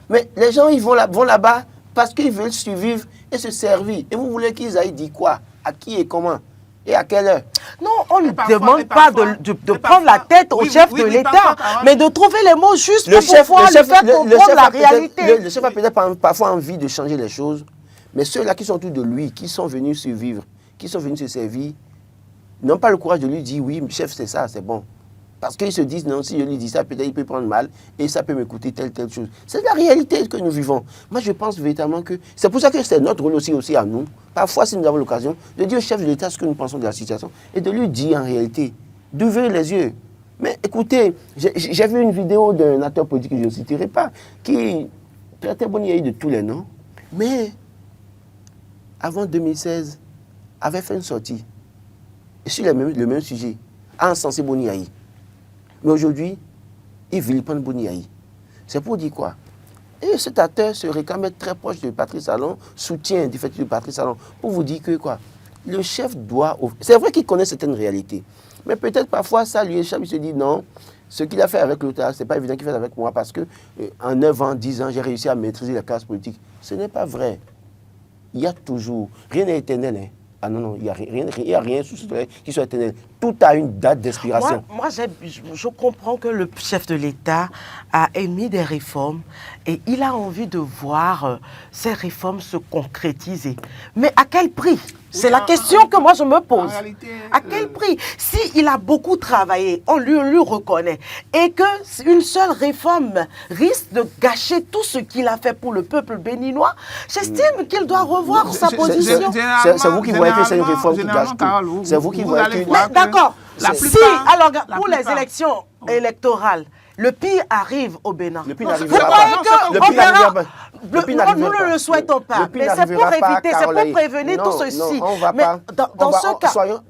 Mais les gens, ils vont là-bas parce qu'ils veulent survivre et se servir. Et vous voulez qu'ils aillent dire quoi? À qui et comment? Et à quelle heure? Non, on ne demande pas de prendre la tête au chef de l'État, mais de trouver les mots justes pour pouvoir le faire comprendre la réalité. Le chef a peut-être parfois envie de changer les choses, mais ceux-là qui sont autour de lui, qui sont venus survivre, qui sont venus se servir, n'ont pas le courage de lui dire oui, chef, c'est ça, c'est bon. Parce qu'ils se disent non, si je lui dis ça, peut-être il peut prendre mal et ça peut me coûter telle chose. C'est la réalité que nous vivons. Moi, je pense véritablement que c'est pour ça que c'est notre rôle aussi à nous. Parfois, si nous avons l'occasion, de dire au chef de l'État ce que nous pensons de la situation et de lui dire en réalité, d'ouvrir les yeux. Mais écoutez, j'ai vu une vidéo d'un acteur politique que je ne citerai pas, qui traitait Boni Yayi de tous les noms, mais avant 2016, avait fait une sortie sur le même sujet, a encensé Boni Yayi. Mais aujourd'hui, il vilipende Boni Yayi. C'est pour dire quoi? Et cet acteur se réclame être très proche de Patrice Talon, soutient du fait de Patrice Talon, pour vous dire que quoi? Le chef doit... C'est vrai qu'il connaît certaines réalités, mais peut-être parfois ça lui échappe, il se dit non, ce qu'il a fait avec l'autre, ce n'est pas évident qu'il fasse avec moi parce que en 9 ans, 10 ans, j'ai réussi à maîtriser la classe politique. Ce n'est pas vrai. Il y a toujours... Rien n'est éternel, hein. Ah non, il n'y a rien sous ce soleil qui soit éternel. Tout a une date d'expiration. Moi je comprends que le chef de l'État a émis des réformes et il a envie de voir ces réformes se concrétiser. Mais à quel prix? C'est la question que moi je me pose. Réalité, à quel prix? S'il a beaucoup travaillé, on lui reconnaît. Et qu'une seule réforme risque de gâcher tout ce qu'il a fait pour le peuple béninois, j'estime qu'il doit revoir sa position. C'est vous qui voyez que c'est une réforme qui gâche tout. C'est vous qui voyez que... D'accord. Si, alors pour les élections électorales, le pire arrive au Bénin. Le pire n'arrivera pas. Le pire n'arrivera pas. Nous ne le souhaitons pas. Mais c'est pour éviter, c'est pour prévenir tout ceci. Mais dans ce cas... Soyons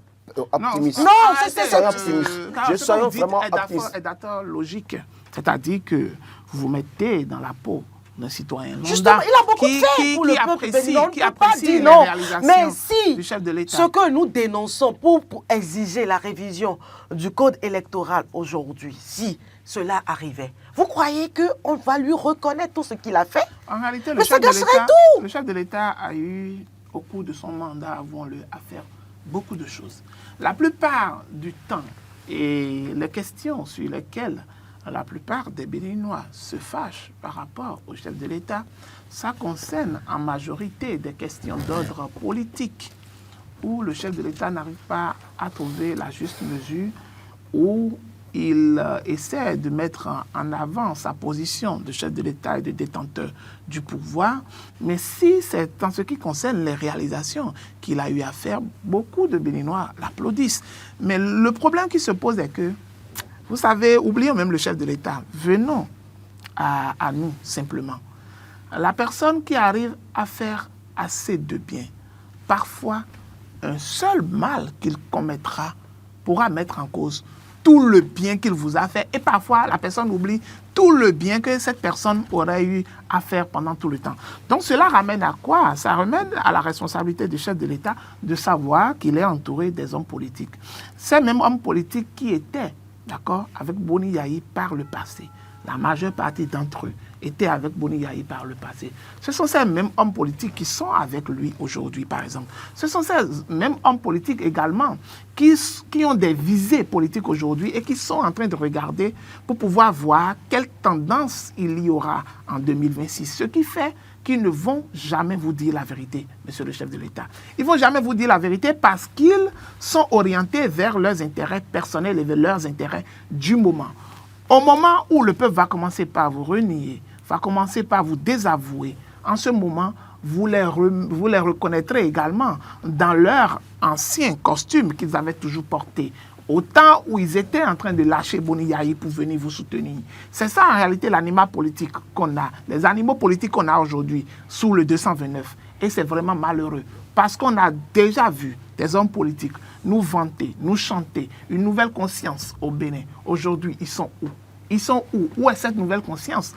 optimistes. Non, c'est optimiste. Soyons vraiment optimistes. C'est d'accord logique. C'est-à-dire que vous vous mettez dans la peau d'un citoyen lambda. Justement, il a beaucoup fait pour le peuple béninois. On ne peut pas dire non. Mais si ce que nous dénonçons pour exiger la révision du code électoral aujourd'hui, si cela arrivait, vous croyez qu'on va lui reconnaître tout ce qu'il a fait? En réalité, le chef de l'État a eu, au cours de son mandat, avouons-le, à faire beaucoup de choses. La plupart du temps, et les questions sur lesquelles la plupart des Béninois se fâchent par rapport au chef de l'État, ça concerne en majorité des questions d'ordre politique, où le chef de l'État n'arrive pas à trouver la juste mesure, où il essaie de mettre en avant sa position de chef de l'État et de détenteur du pouvoir. Mais si c'est en ce qui concerne les réalisations qu'il a eu à faire, beaucoup de Béninois l'applaudissent. Mais le problème qui se pose est que, vous savez, oublions même le chef de l'État, venons à nous simplement. La personne qui arrive à faire assez de bien, parfois un seul mal qu'il commettra pourra mettre en cause tout le bien qu'il vous a fait. Et parfois, la personne oublie tout le bien que cette personne aurait eu à faire pendant tout le temps. Donc cela ramène à quoi? Ça ramène à la responsabilité du chef de l'État de savoir qu'il est entouré des hommes politiques. Ces mêmes hommes politiques qui étaient d'accord, avec Boni Yayi par le passé. La majeure partie d'entre eux étaient avec Boni Yayi par le passé. Ce sont ces mêmes hommes politiques qui sont avec lui aujourd'hui, par exemple. Ce sont ces mêmes hommes politiques également qui ont des visées politiques aujourd'hui et qui sont en train de regarder pour pouvoir voir quelle tendance il y aura en 2026. Ce qui fait qu'ils ne vont jamais vous dire la vérité, monsieur le chef de l'État. Ils ne vont jamais vous dire la vérité parce qu'ils sont orientés vers leurs intérêts personnels et vers leurs intérêts du moment. Au moment où le peuple va commencer par vous renier, va commencer par vous désavouer, en ce moment, vous les reconnaîtrez également dans leur ancien costume qu'ils avaient toujours porté. Au temps où ils étaient en train de lâcher Boni Yayi pour venir vous soutenir. C'est ça en réalité l'animal politique qu'on a, les animaux politiques qu'on a aujourd'hui sous le 229. Et c'est vraiment malheureux parce qu'on a déjà vu des hommes politiques nous vanter, nous chanter une nouvelle conscience au Bénin. Aujourd'hui, ils sont où? Ils sont où? Où est cette nouvelle conscience?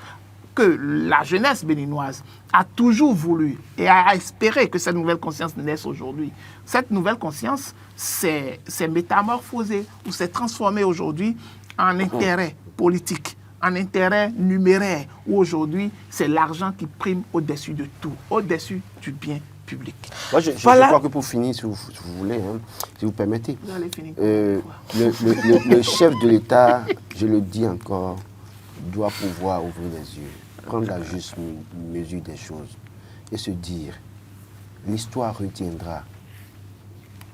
que la jeunesse béninoise a toujours voulu et a espéré que cette nouvelle conscience naisse aujourd'hui. Cette nouvelle conscience s'est métamorphosée ou s'est transformée aujourd'hui en intérêt politique, en intérêt numéraire, où aujourd'hui, c'est l'argent qui prime au-dessus de tout, au-dessus du bien public. Moi, je crois que pour finir, si vous voulez, hein, si vous permettez, vous allez finir le chef de l'État, je le dis encore, doit pouvoir ouvrir les yeux, prendre la juste mesure des choses et se dire, l'histoire retiendra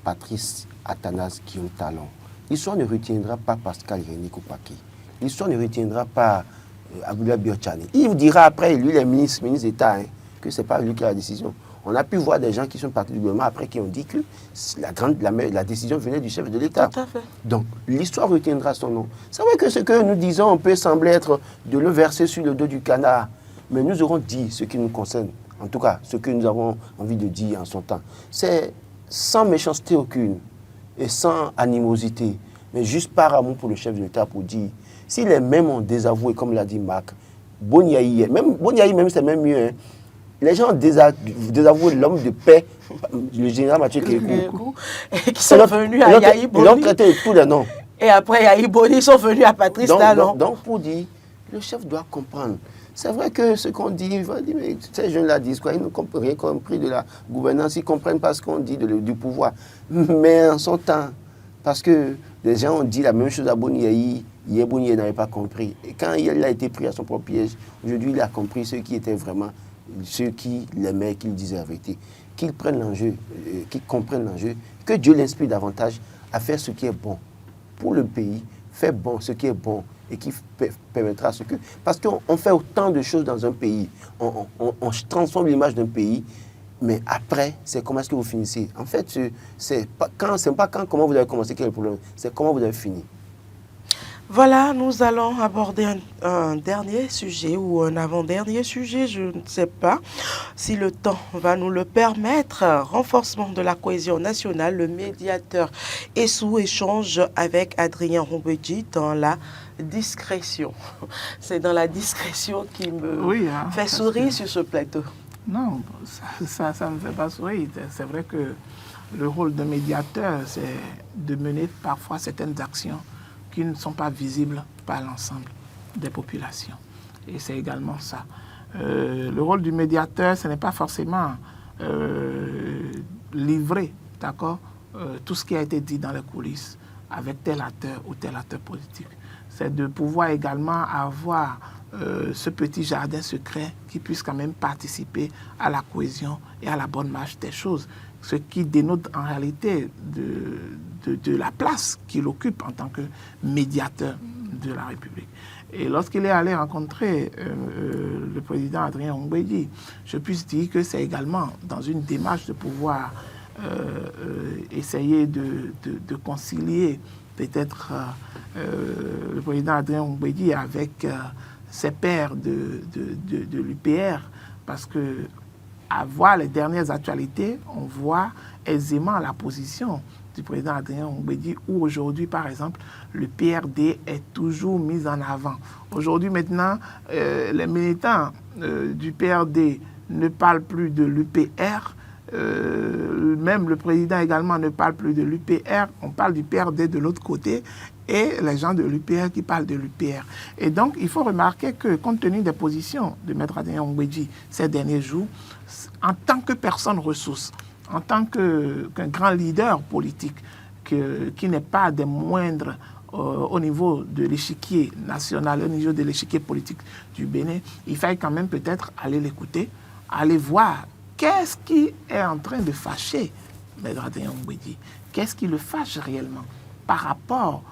Patrice Athanase Guillaume Talon. L'histoire ne retiendra pas Pascal René Koupaki. L'histoire ne retiendra pas Abdoulaye Biotchani. Il vous dira après, lui, les ministres d'État, hein, que ce n'est pas lui qui a la décision. On a pu voir des gens qui sont partis du gouvernement après qui ont dit que la décision venait du chef de l'État. Tout à fait. Donc, l'histoire retiendra son nom. C'est vrai que ce que nous disons, on peut sembler être de le verser sur le dos du canard, mais nous aurons dit ce qui nous concerne, en tout cas, ce que nous avons envie de dire en son temps. C'est sans méchanceté aucune et sans animosité, mais juste par amour pour le chef de l'État pour dire, si les mêmes ont désavoué, comme l'a dit Marc, Boniaï, même c'est même mieux, hein. Les gens ont désavoué l'homme de paix, le général Mathieu Kékou, qui sont venus à Yahi Boni. Ils l'ont traité de tous les noms. Et après Yahi Boni, ils sont venus à Patrice Talon. Donc, pour dire, le chef doit comprendre. C'est vrai que ce qu'on dit, il va dire, mais ces jeunes-là disent quoi? Ils n'ont rien compris de la gouvernance, ils ne comprennent pas ce qu'on dit du pouvoir. Mais en son temps, parce que les gens ont dit la même chose à Boni Boni n'avait pas compris. Et quand il a été pris à son propre piège, aujourd'hui, il a compris ce qui était vraiment, ceux qui l'aimaient, qui le disaient la vérité, qu'ils prennent l'enjeu, qu'ils comprennent l'enjeu, que Dieu l'inspire davantage à faire ce qui est bon pour le pays, faire bon ce qui est bon et qui permettra ce que... Parce qu'on fait autant de choses dans un pays, on transforme l'image d'un pays, mais après, c'est comment est-ce que vous finissez. En fait, c'est pas comment vous avez commencé quel est le problème, c'est comment vous avez fini. Voilà, nous allons aborder un dernier sujet ou un avant-dernier sujet, je ne sais pas si le temps va nous le permettre. Renforcement de la cohésion nationale, le médiateur Essou échange avec Adrien Rombedji dans la discrétion. C'est dans la discrétion qui me fait sourire sur ce plateau. Non, ça ne me fait pas sourire. C'est vrai que le rôle de médiateur, c'est de mener parfois certaines actions qui ne sont pas visibles par l'ensemble des populations. Et c'est également ça. Le rôle du médiateur, ce n'est pas forcément livrer, d'accord, tout ce qui a été dit dans les coulisses avec tel acteur ou tel acteur politique. C'est de pouvoir également avoir ce petit jardin secret qui puisse quand même participer à la cohésion et à la bonne marche des choses. Ce qui dénote en réalité de la place qu'il occupe en tant que médiateur de la République. Et lorsqu'il est allé rencontrer le président Adrien Rombedji, je puisse dire que c'est également dans une démarche de pouvoir essayer de concilier peut-être le président Adrien Rombedji avec ses pairs de l'UPR, parce que à voir les dernières actualités, on voit aisément la position du président Adrien Rombedji, où aujourd'hui, par exemple, le PRD est toujours mis en avant. Aujourd'hui, maintenant, les militants du PRD ne parlent plus de l'UPR, même le président également ne parle plus de l'UPR, on parle du PRD de l'autre côté, et les gens de l'UPR qui parlent de l'UPR. Et donc, il faut remarquer que, compte tenu des positions de Maître Adrien Rombedji ces derniers jours, en tant que personne ressource, en tant qu'un grand leader politique, qui n'est pas des moindres au niveau de l'échiquier national, au niveau de l'échiquier politique du Bénin, il faille quand même peut-être aller l'écouter, aller voir qu'est-ce qui est en train de fâcher Maître Adrien Rombedji, qu'est-ce qui le fâche réellement par rapport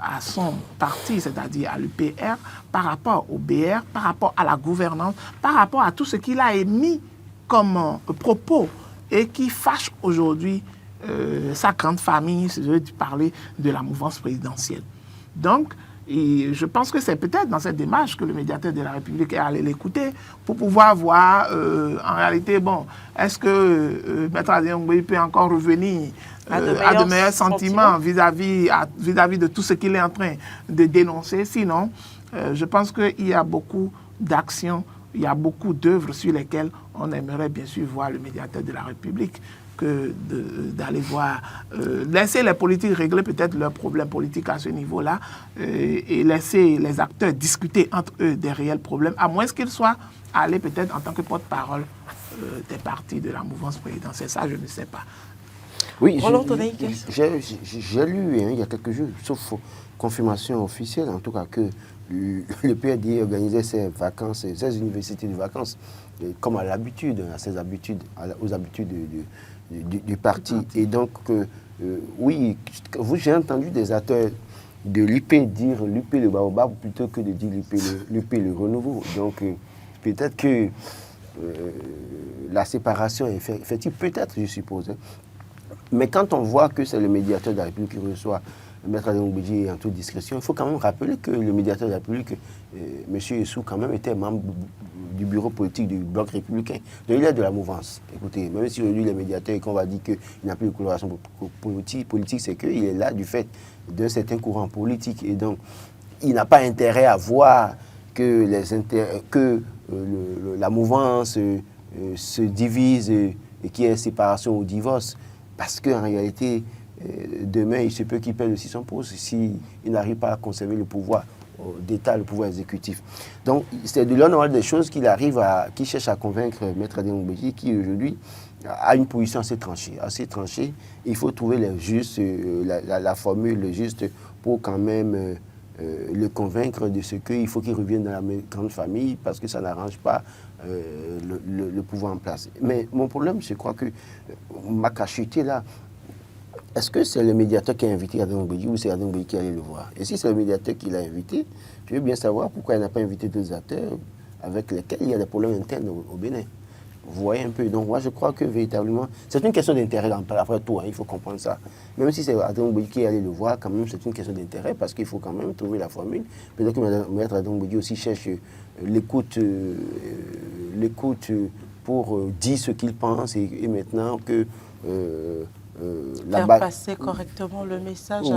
à son parti, c'est-à-dire à l'UPR, par rapport au BR, par rapport à la gouvernance, par rapport à tout ce qu'il a émis comme propos et qui fâche aujourd'hui sa grande famille, si je veux parler de la mouvance présidentielle. Donc, et je pense que c'est peut-être dans cette démarche que le médiateur de la République est allé l'écouter pour pouvoir voir, en réalité, bon, est-ce que Maître Adrien Rombedji peut encore revenir à de meilleurs sentiments vis-à-vis de tout ce qu'il est en train de dénoncer. Sinon, Je pense qu'il y a beaucoup d'actions, il y a beaucoup d'œuvres sur lesquelles on aimerait bien sûr voir le médiateur de la République que d'aller voir, laisser les politiques régler peut-être leurs problèmes politiques à ce niveau-là et laisser les acteurs discuter entre eux des réels problèmes, à moins qu'ils soient allés peut-être en tant que porte-parole des partis de la mouvance présidentielle. Ça, je ne sais pas. Oui, j'ai lu il y a quelques jours, sauf confirmation officielle, en tout cas, que le PRD organisait ses vacances, ses universités de vacances, comme à l'habitude, à ses habitudes, aux habitudes du parti. Et donc, oui, j'ai entendu des acteurs de l'UP dire l'UP le baobab plutôt que de dire l'UP le renouveau. Donc, peut-être que la séparation est effective, peut-être, je suppose. Hein. Mais quand on voit que c'est le médiateur de la République qui reçoit Maître Adeline Bouedjie en toute discrétion, il faut quand même rappeler que le médiateur de la République, M. Essou, quand même était membre du bureau politique du Bloc républicain. Donc il est de la mouvance. Écoutez, même si aujourd'hui les médiateurs et qu'on va dire qu'il n'a plus de coloration politique, c'est qu'il est là du fait d'un certain courant politique. Et donc, il n'a pas intérêt à voir que, la mouvance se divise et qu'il y ait séparation ou divorce. Parce qu'en réalité, demain, il se peut qu'il perde aussi son poste s'il n'arrive pas à conserver le pouvoir d'État, le pouvoir exécutif. Donc, c'est de l'ordre des choses qu'il cherche à convaincre Maître Adeline Bouedjie, qui aujourd'hui a une position assez tranchée. Il faut trouver la formule juste pour quand même le convaincre de ce qu'il faut qu'il revienne dans la grande famille, parce que ça n'arrange pas le pouvoir en place. Mais mon problème, je crois que ma cachette là, est-ce que c'est le médiateur qui a invité Adeline Bouedjie ou c'est Adeline Bouedjie qui allait le voir? Et si c'est le médiateur qui l'a invité, je veux bien savoir pourquoi il n'a pas invité deux acteurs avec lesquels il y a des problèmes internes au Bénin. Vous voyez un peu. Donc moi, je crois que véritablement, c'est une question d'intérêt après tout, hein, il faut comprendre ça. Même si c'est Adeline Bouedjie qui allait le voir, quand même, c'est une question d'intérêt parce qu'il faut quand même trouver la formule. Peut-être que Maître Adeline Bouedjie aussi cherche l'écoute pour dire ce qu'il pense et maintenant que... faire passer correctement le message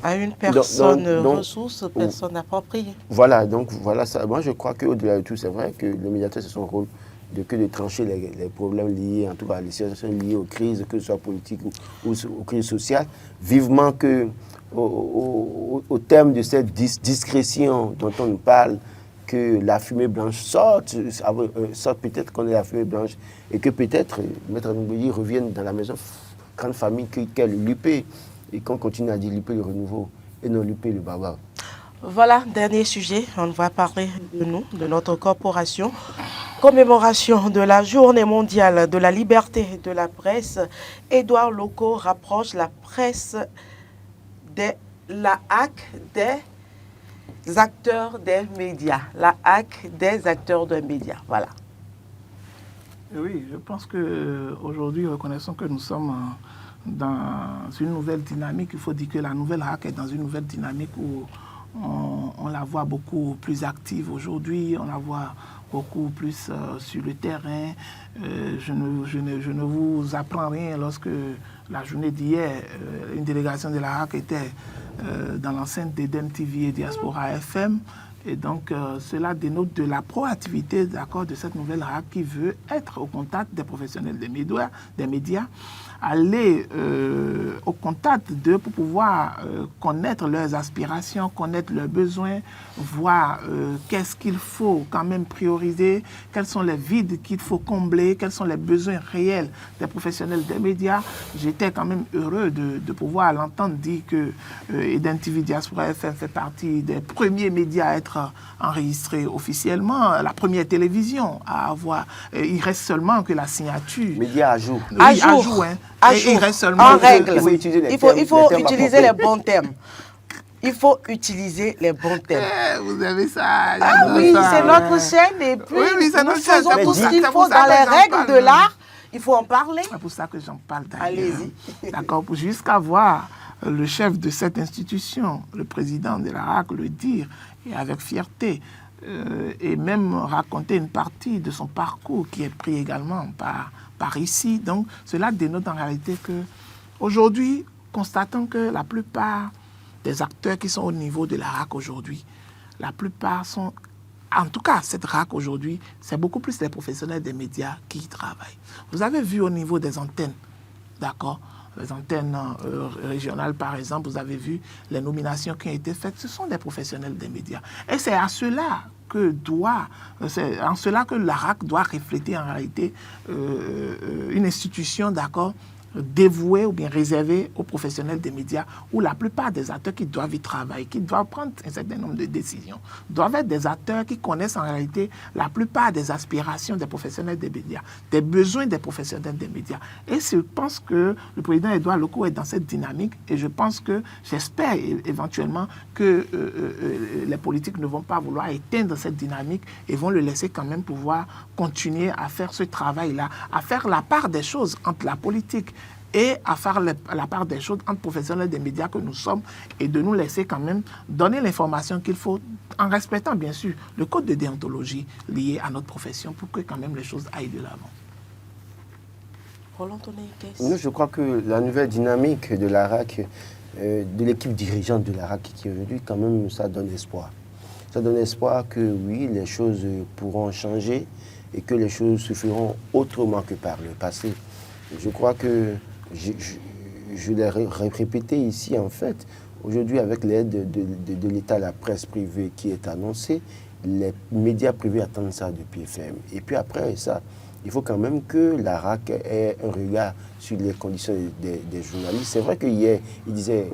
à une personne ressource, personne appropriée. Voilà, donc voilà ça. Moi, je crois qu'au-delà de tout, c'est vrai que le médiateur, c'est son rôle de trancher les problèmes liés, en tout cas les situations liées aux crises, que ce soit politiques ou aux crises sociales. Vivement que, au terme de cette discrétion dont on nous parle, que la fumée blanche sorte peut-être qu'on ait la fumée blanche et que peut-être Maître Adeline Bouedjie revienne dans la maison grande famille qu'est l'UP et qu'on continue à dire l'UP le renouveau et non l'UP le barbare. Voilà, dernier sujet, on va parler de nous, de notre corporation. Commémoration de la Journée mondiale de la liberté de la presse. Édouard Locot rapproche la presse de la HAC des acteurs des médias. La HAC des acteurs des médias, voilà. Oui, je pense qu'aujourd'hui, reconnaissons que nous sommes dans une nouvelle dynamique. Il faut dire que la nouvelle HAC est dans une nouvelle dynamique où on la voit beaucoup plus active aujourd'hui, on la voit beaucoup plus sur le terrain. Je ne vous apprends rien lorsque la journée d'hier, une délégation de la HAC était dans l'enceinte d'Eden TV et Diaspora FM. Et donc, cela dénote de la proactivité de cette nouvelle HAC qui veut être au contact des professionnels des médias, aller au contact d'eux pour pouvoir connaître leurs aspirations, connaître leurs besoins, voir qu'est-ce qu'il faut quand même prioriser, quels sont les vides qu'il faut combler, quels sont les besoins réels des professionnels des médias. J'étais quand même heureux de pouvoir l'entendre dire que Eden TV Diaspora FM fait partie des premiers médias à être enregistrés officiellement, la première télévision à avoir. Il reste seulement que la signature. Médias à jour. Oui, à jour, hein. Il reste seulement en règle. Il faut utiliser les bons termes. Il faut utiliser les bons termes. Vous avez ça. Oui, c'est notre chaîne et puis nous faisons tout ce qu'il faut dans les règles de l'art. Il faut en parler. C'est pour ça que j'en parle d'ailleurs. Allez-y. D'accord, jusqu'à voir le chef de cette institution, le président de la HAC, le dire, et avec fierté, et même raconter une partie de son parcours qui est pris également par ici. Donc, cela dénote en réalité que aujourd'hui, constatons que la plupart des acteurs qui sont au niveau de la HAC aujourd'hui la plupart sont... En tout cas, cette RAC aujourd'hui, c'est beaucoup plus les professionnels des médias qui y travaillent. Vous avez vu au niveau des antennes, d'accord, les antennes régionales, par exemple, vous avez vu les nominations qui ont été faites, ce sont des professionnels des médias. Et c'est à cela c'est en cela que la RAC doit refléter en réalité une institution, d'accord, dévouée ou bien réservée aux professionnels des médias, où la plupart des acteurs qui doivent y travailler, qui doivent prendre un certain nombre de décisions, doivent être des acteurs qui connaissent en réalité la plupart des aspirations des professionnels des médias, des besoins des professionnels des médias. Et je pense que le président Edouard Loko est dans cette dynamique, et j'espère éventuellement que les politiques ne vont pas vouloir éteindre cette dynamique et vont le laisser quand même pouvoir continuer à faire ce travail-là, à faire la part des choses entre la politique et à faire la part des choses entre professionnels des médias que nous sommes, et de nous laisser quand même donner l'information qu'il faut, en respectant bien sûr le code de déontologie lié à notre profession, pour que quand même les choses aillent de l'avant. Roland Tonnet-Ikes. Nous, je crois que la nouvelle dynamique de la RAC, de l'équipe dirigeante de la RAC qui est aujourd'hui, quand même, ça donne espoir. Ça donne espoir que oui, les choses pourront changer et que les choses se feront autrement que par le passé. Je crois que, je l'ai répété ici, en fait, aujourd'hui, avec l'aide de l'État, la presse privée qui est annoncée, les médias privés attendent ça depuis FM. Et puis après ça, il faut quand même que la RAC ait un regard sur les conditions des journalistes. C'est vrai qu'hier, il disait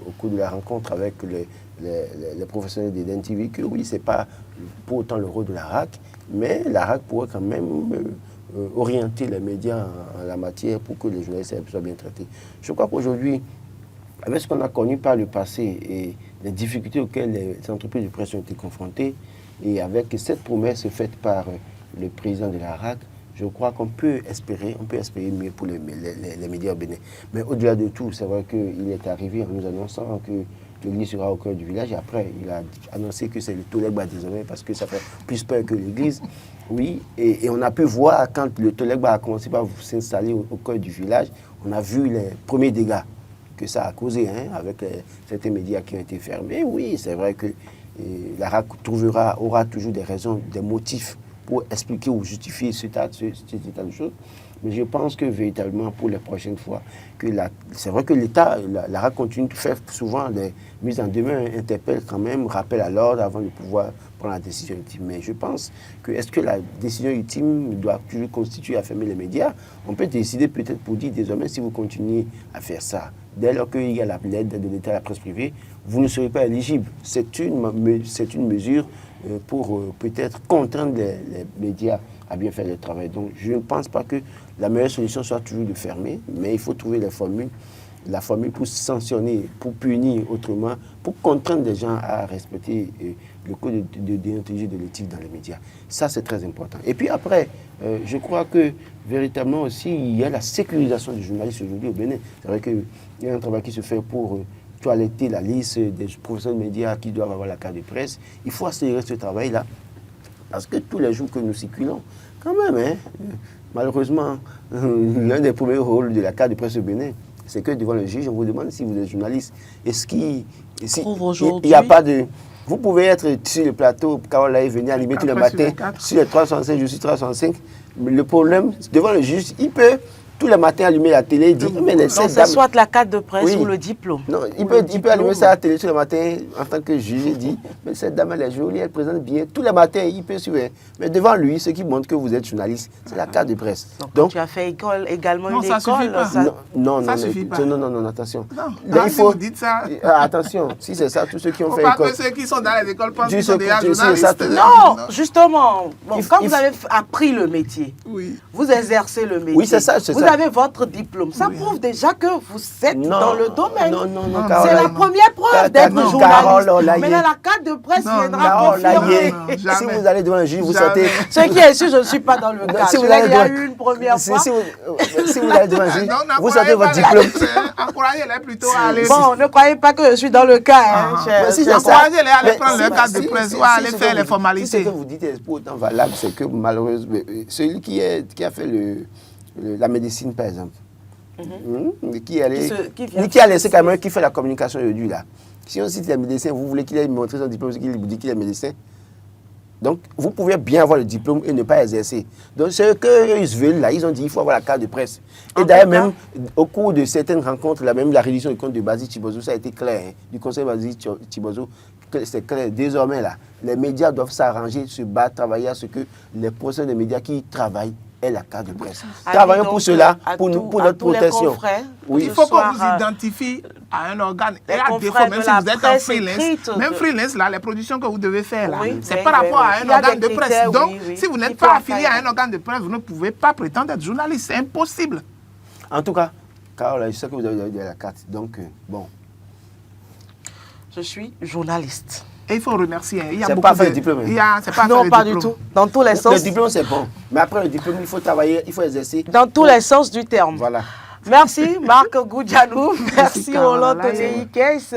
au cours de la rencontre avec les professionnels de DNTV que oui, ce n'est pas pour autant le rôle de la RAC, mais la RAC pourrait quand même orienter les médias en la matière pour que les journalistes soient bien traités. Je crois qu'aujourd'hui, avec ce qu'on a connu par le passé et les difficultés auxquelles les entreprises de presse ont été confrontées, et avec cette promesse faite par le président de la RAC, je crois qu'on peut espérer mieux pour les médias au Bénin. Mais au-delà de tout, c'est vrai qu'il est arrivé en nous annonçant que l'église sera au cœur du village. Et après, il a annoncé que c'est le Tolegba désormais, parce que ça fait plus peur que l'église. Oui, et on a pu voir quand le Tolegba a commencé par s'installer au cœur du village, on a vu les premiers dégâts que ça a causé, avec certains médias qui ont été fermés. Oui, c'est vrai que la RAC aura toujours des raisons, des motifs pour expliquer ou justifier cet état de choses. Mais je pense que véritablement pour les prochaines fois, c'est vrai que l'État, la RAC continue de faire souvent des mises en demeure, interpelle quand même, rappelle à l'ordre avant de pouvoir prendre la décision ultime. Mais je pense que est-ce que la décision ultime doit toujours constituer à fermer les médias? On peut décider peut-être pour dire désormais si vous continuez à faire ça, dès lors qu'il y a l'aide de l'État à la presse privée, vous ne serez pas éligible. C'est une mesure pour peut-être contraindre les médias à bien faire le travail. Donc je ne pense pas que la meilleure solution soit toujours de fermer, mais il faut trouver la formule pour sanctionner, pour punir autrement, pour contraindre les gens à respecter le code de déontologie de l'éthique dans les médias. Ça, c'est très important. Et puis après, je crois que véritablement aussi, il y a la sécurisation des journalistes aujourd'hui au Bénin. C'est vrai qu'il y a un travail qui se fait pour toiletter la liste des professionnels de médias qui doivent avoir la carte de presse. Il faut accélérer ce travail-là, parce que tous les jours que nous circulons, quand même, malheureusement, l'un des premiers rôles de la carte de presse au Bénin, c'est que devant le juge, on vous demande si vous êtes journaliste. Est-ce qu'il n'y a pas de... Vous pouvez être sur le plateau, Carole est venue animer tous les matins, sur les 365, je suis 365. Mais le problème, devant le juge, il peut tous les matins allumer la télé et dire mais c'est soit la carte de presse ou le diplôme. Non, il peut allumer ça à la télé tous les matins en tant que juge et dire mais cette dame elle est jolie, elle présente bien. Tous les matins, il peut suivre. Mais devant lui, ce qui montre que vous êtes journaliste, c'est la carte de presse. Donc tu as fait également une école. Non, attention. Non, si vous dites ça. Attention, si c'est ça, tous ceux qui ont fait école. Pas que ceux qui sont dans les écoles pensent qu'ils sont déjà journalistes. Non, justement, quand vous avez appris le métier, vous exercez le métier. Oui, c'est ça. Vous avez votre diplôme. Ça prouve déjà que vous êtes dans le domaine. Non, c'est la première preuve d'être journaliste. Mais là, la carte de presse viendra confirmer. Si vous allez devant un juge, vous sortez... Ce qui est sûr, je ne suis pas dans le cas. Il y a eu une première fois. Si vous allez devant un juge, vous sortez votre diplôme. Encouragez-les plutôt à aller... Bon, ne croyez pas que je suis dans le cas. Encouragez-les à aller prendre leur carte de presse ou à aller faire les formalités. Si ce que vous dites est pour autant valable, c'est que malheureusement, celui qui a fait la médecine, par exemple, qui a laissé quand même qui fait la communication aujourd'hui là. Si on cite les médecins, vous voulez qu'il ait montré son diplôme, qu'il vous dit qu'il est médecin. Donc, vous pouvez bien avoir le diplôme et ne pas exercer. Donc, ce qu'ils veulent, là, ils ont dit qu'il faut avoir la carte de presse. Et d'ailleurs, même au cours de certaines rencontres, là, même la réduction du compte de Basil Chibozo, ça a été clair, hein, du conseil Basil Chibozo, c'est clair. Désormais, là, les médias doivent s'arranger, se battre, travailler à ce que les professionnels des médias qui travaillent aient la carte de presse. Travaillons pour cela, pour notre protection. Oui. Il faut qu'on vous identifie à un organe. Et à défaut, même si vous êtes un freelance, même freelance, là, les productions que vous devez faire, là, c'est par rapport à un organe de presse. Donc, si vous n'êtes pas affilié à un organe de presse, vous ne pouvez pas prétendre être journaliste. C'est impossible. En tout cas, Carole, je sais que vous avez la carte. Donc, bon. Je suis journaliste. Et il faut remercier. C'est pas faire le diplôme. Non, pas du tout. Dans tous les sens. Le diplôme, c'est bon. Mais après le diplôme, il faut travailler, il faut exercer. Dans tous les sens du terme. Voilà. Merci Marc Goudjanou, merci Roland Tonei Kess.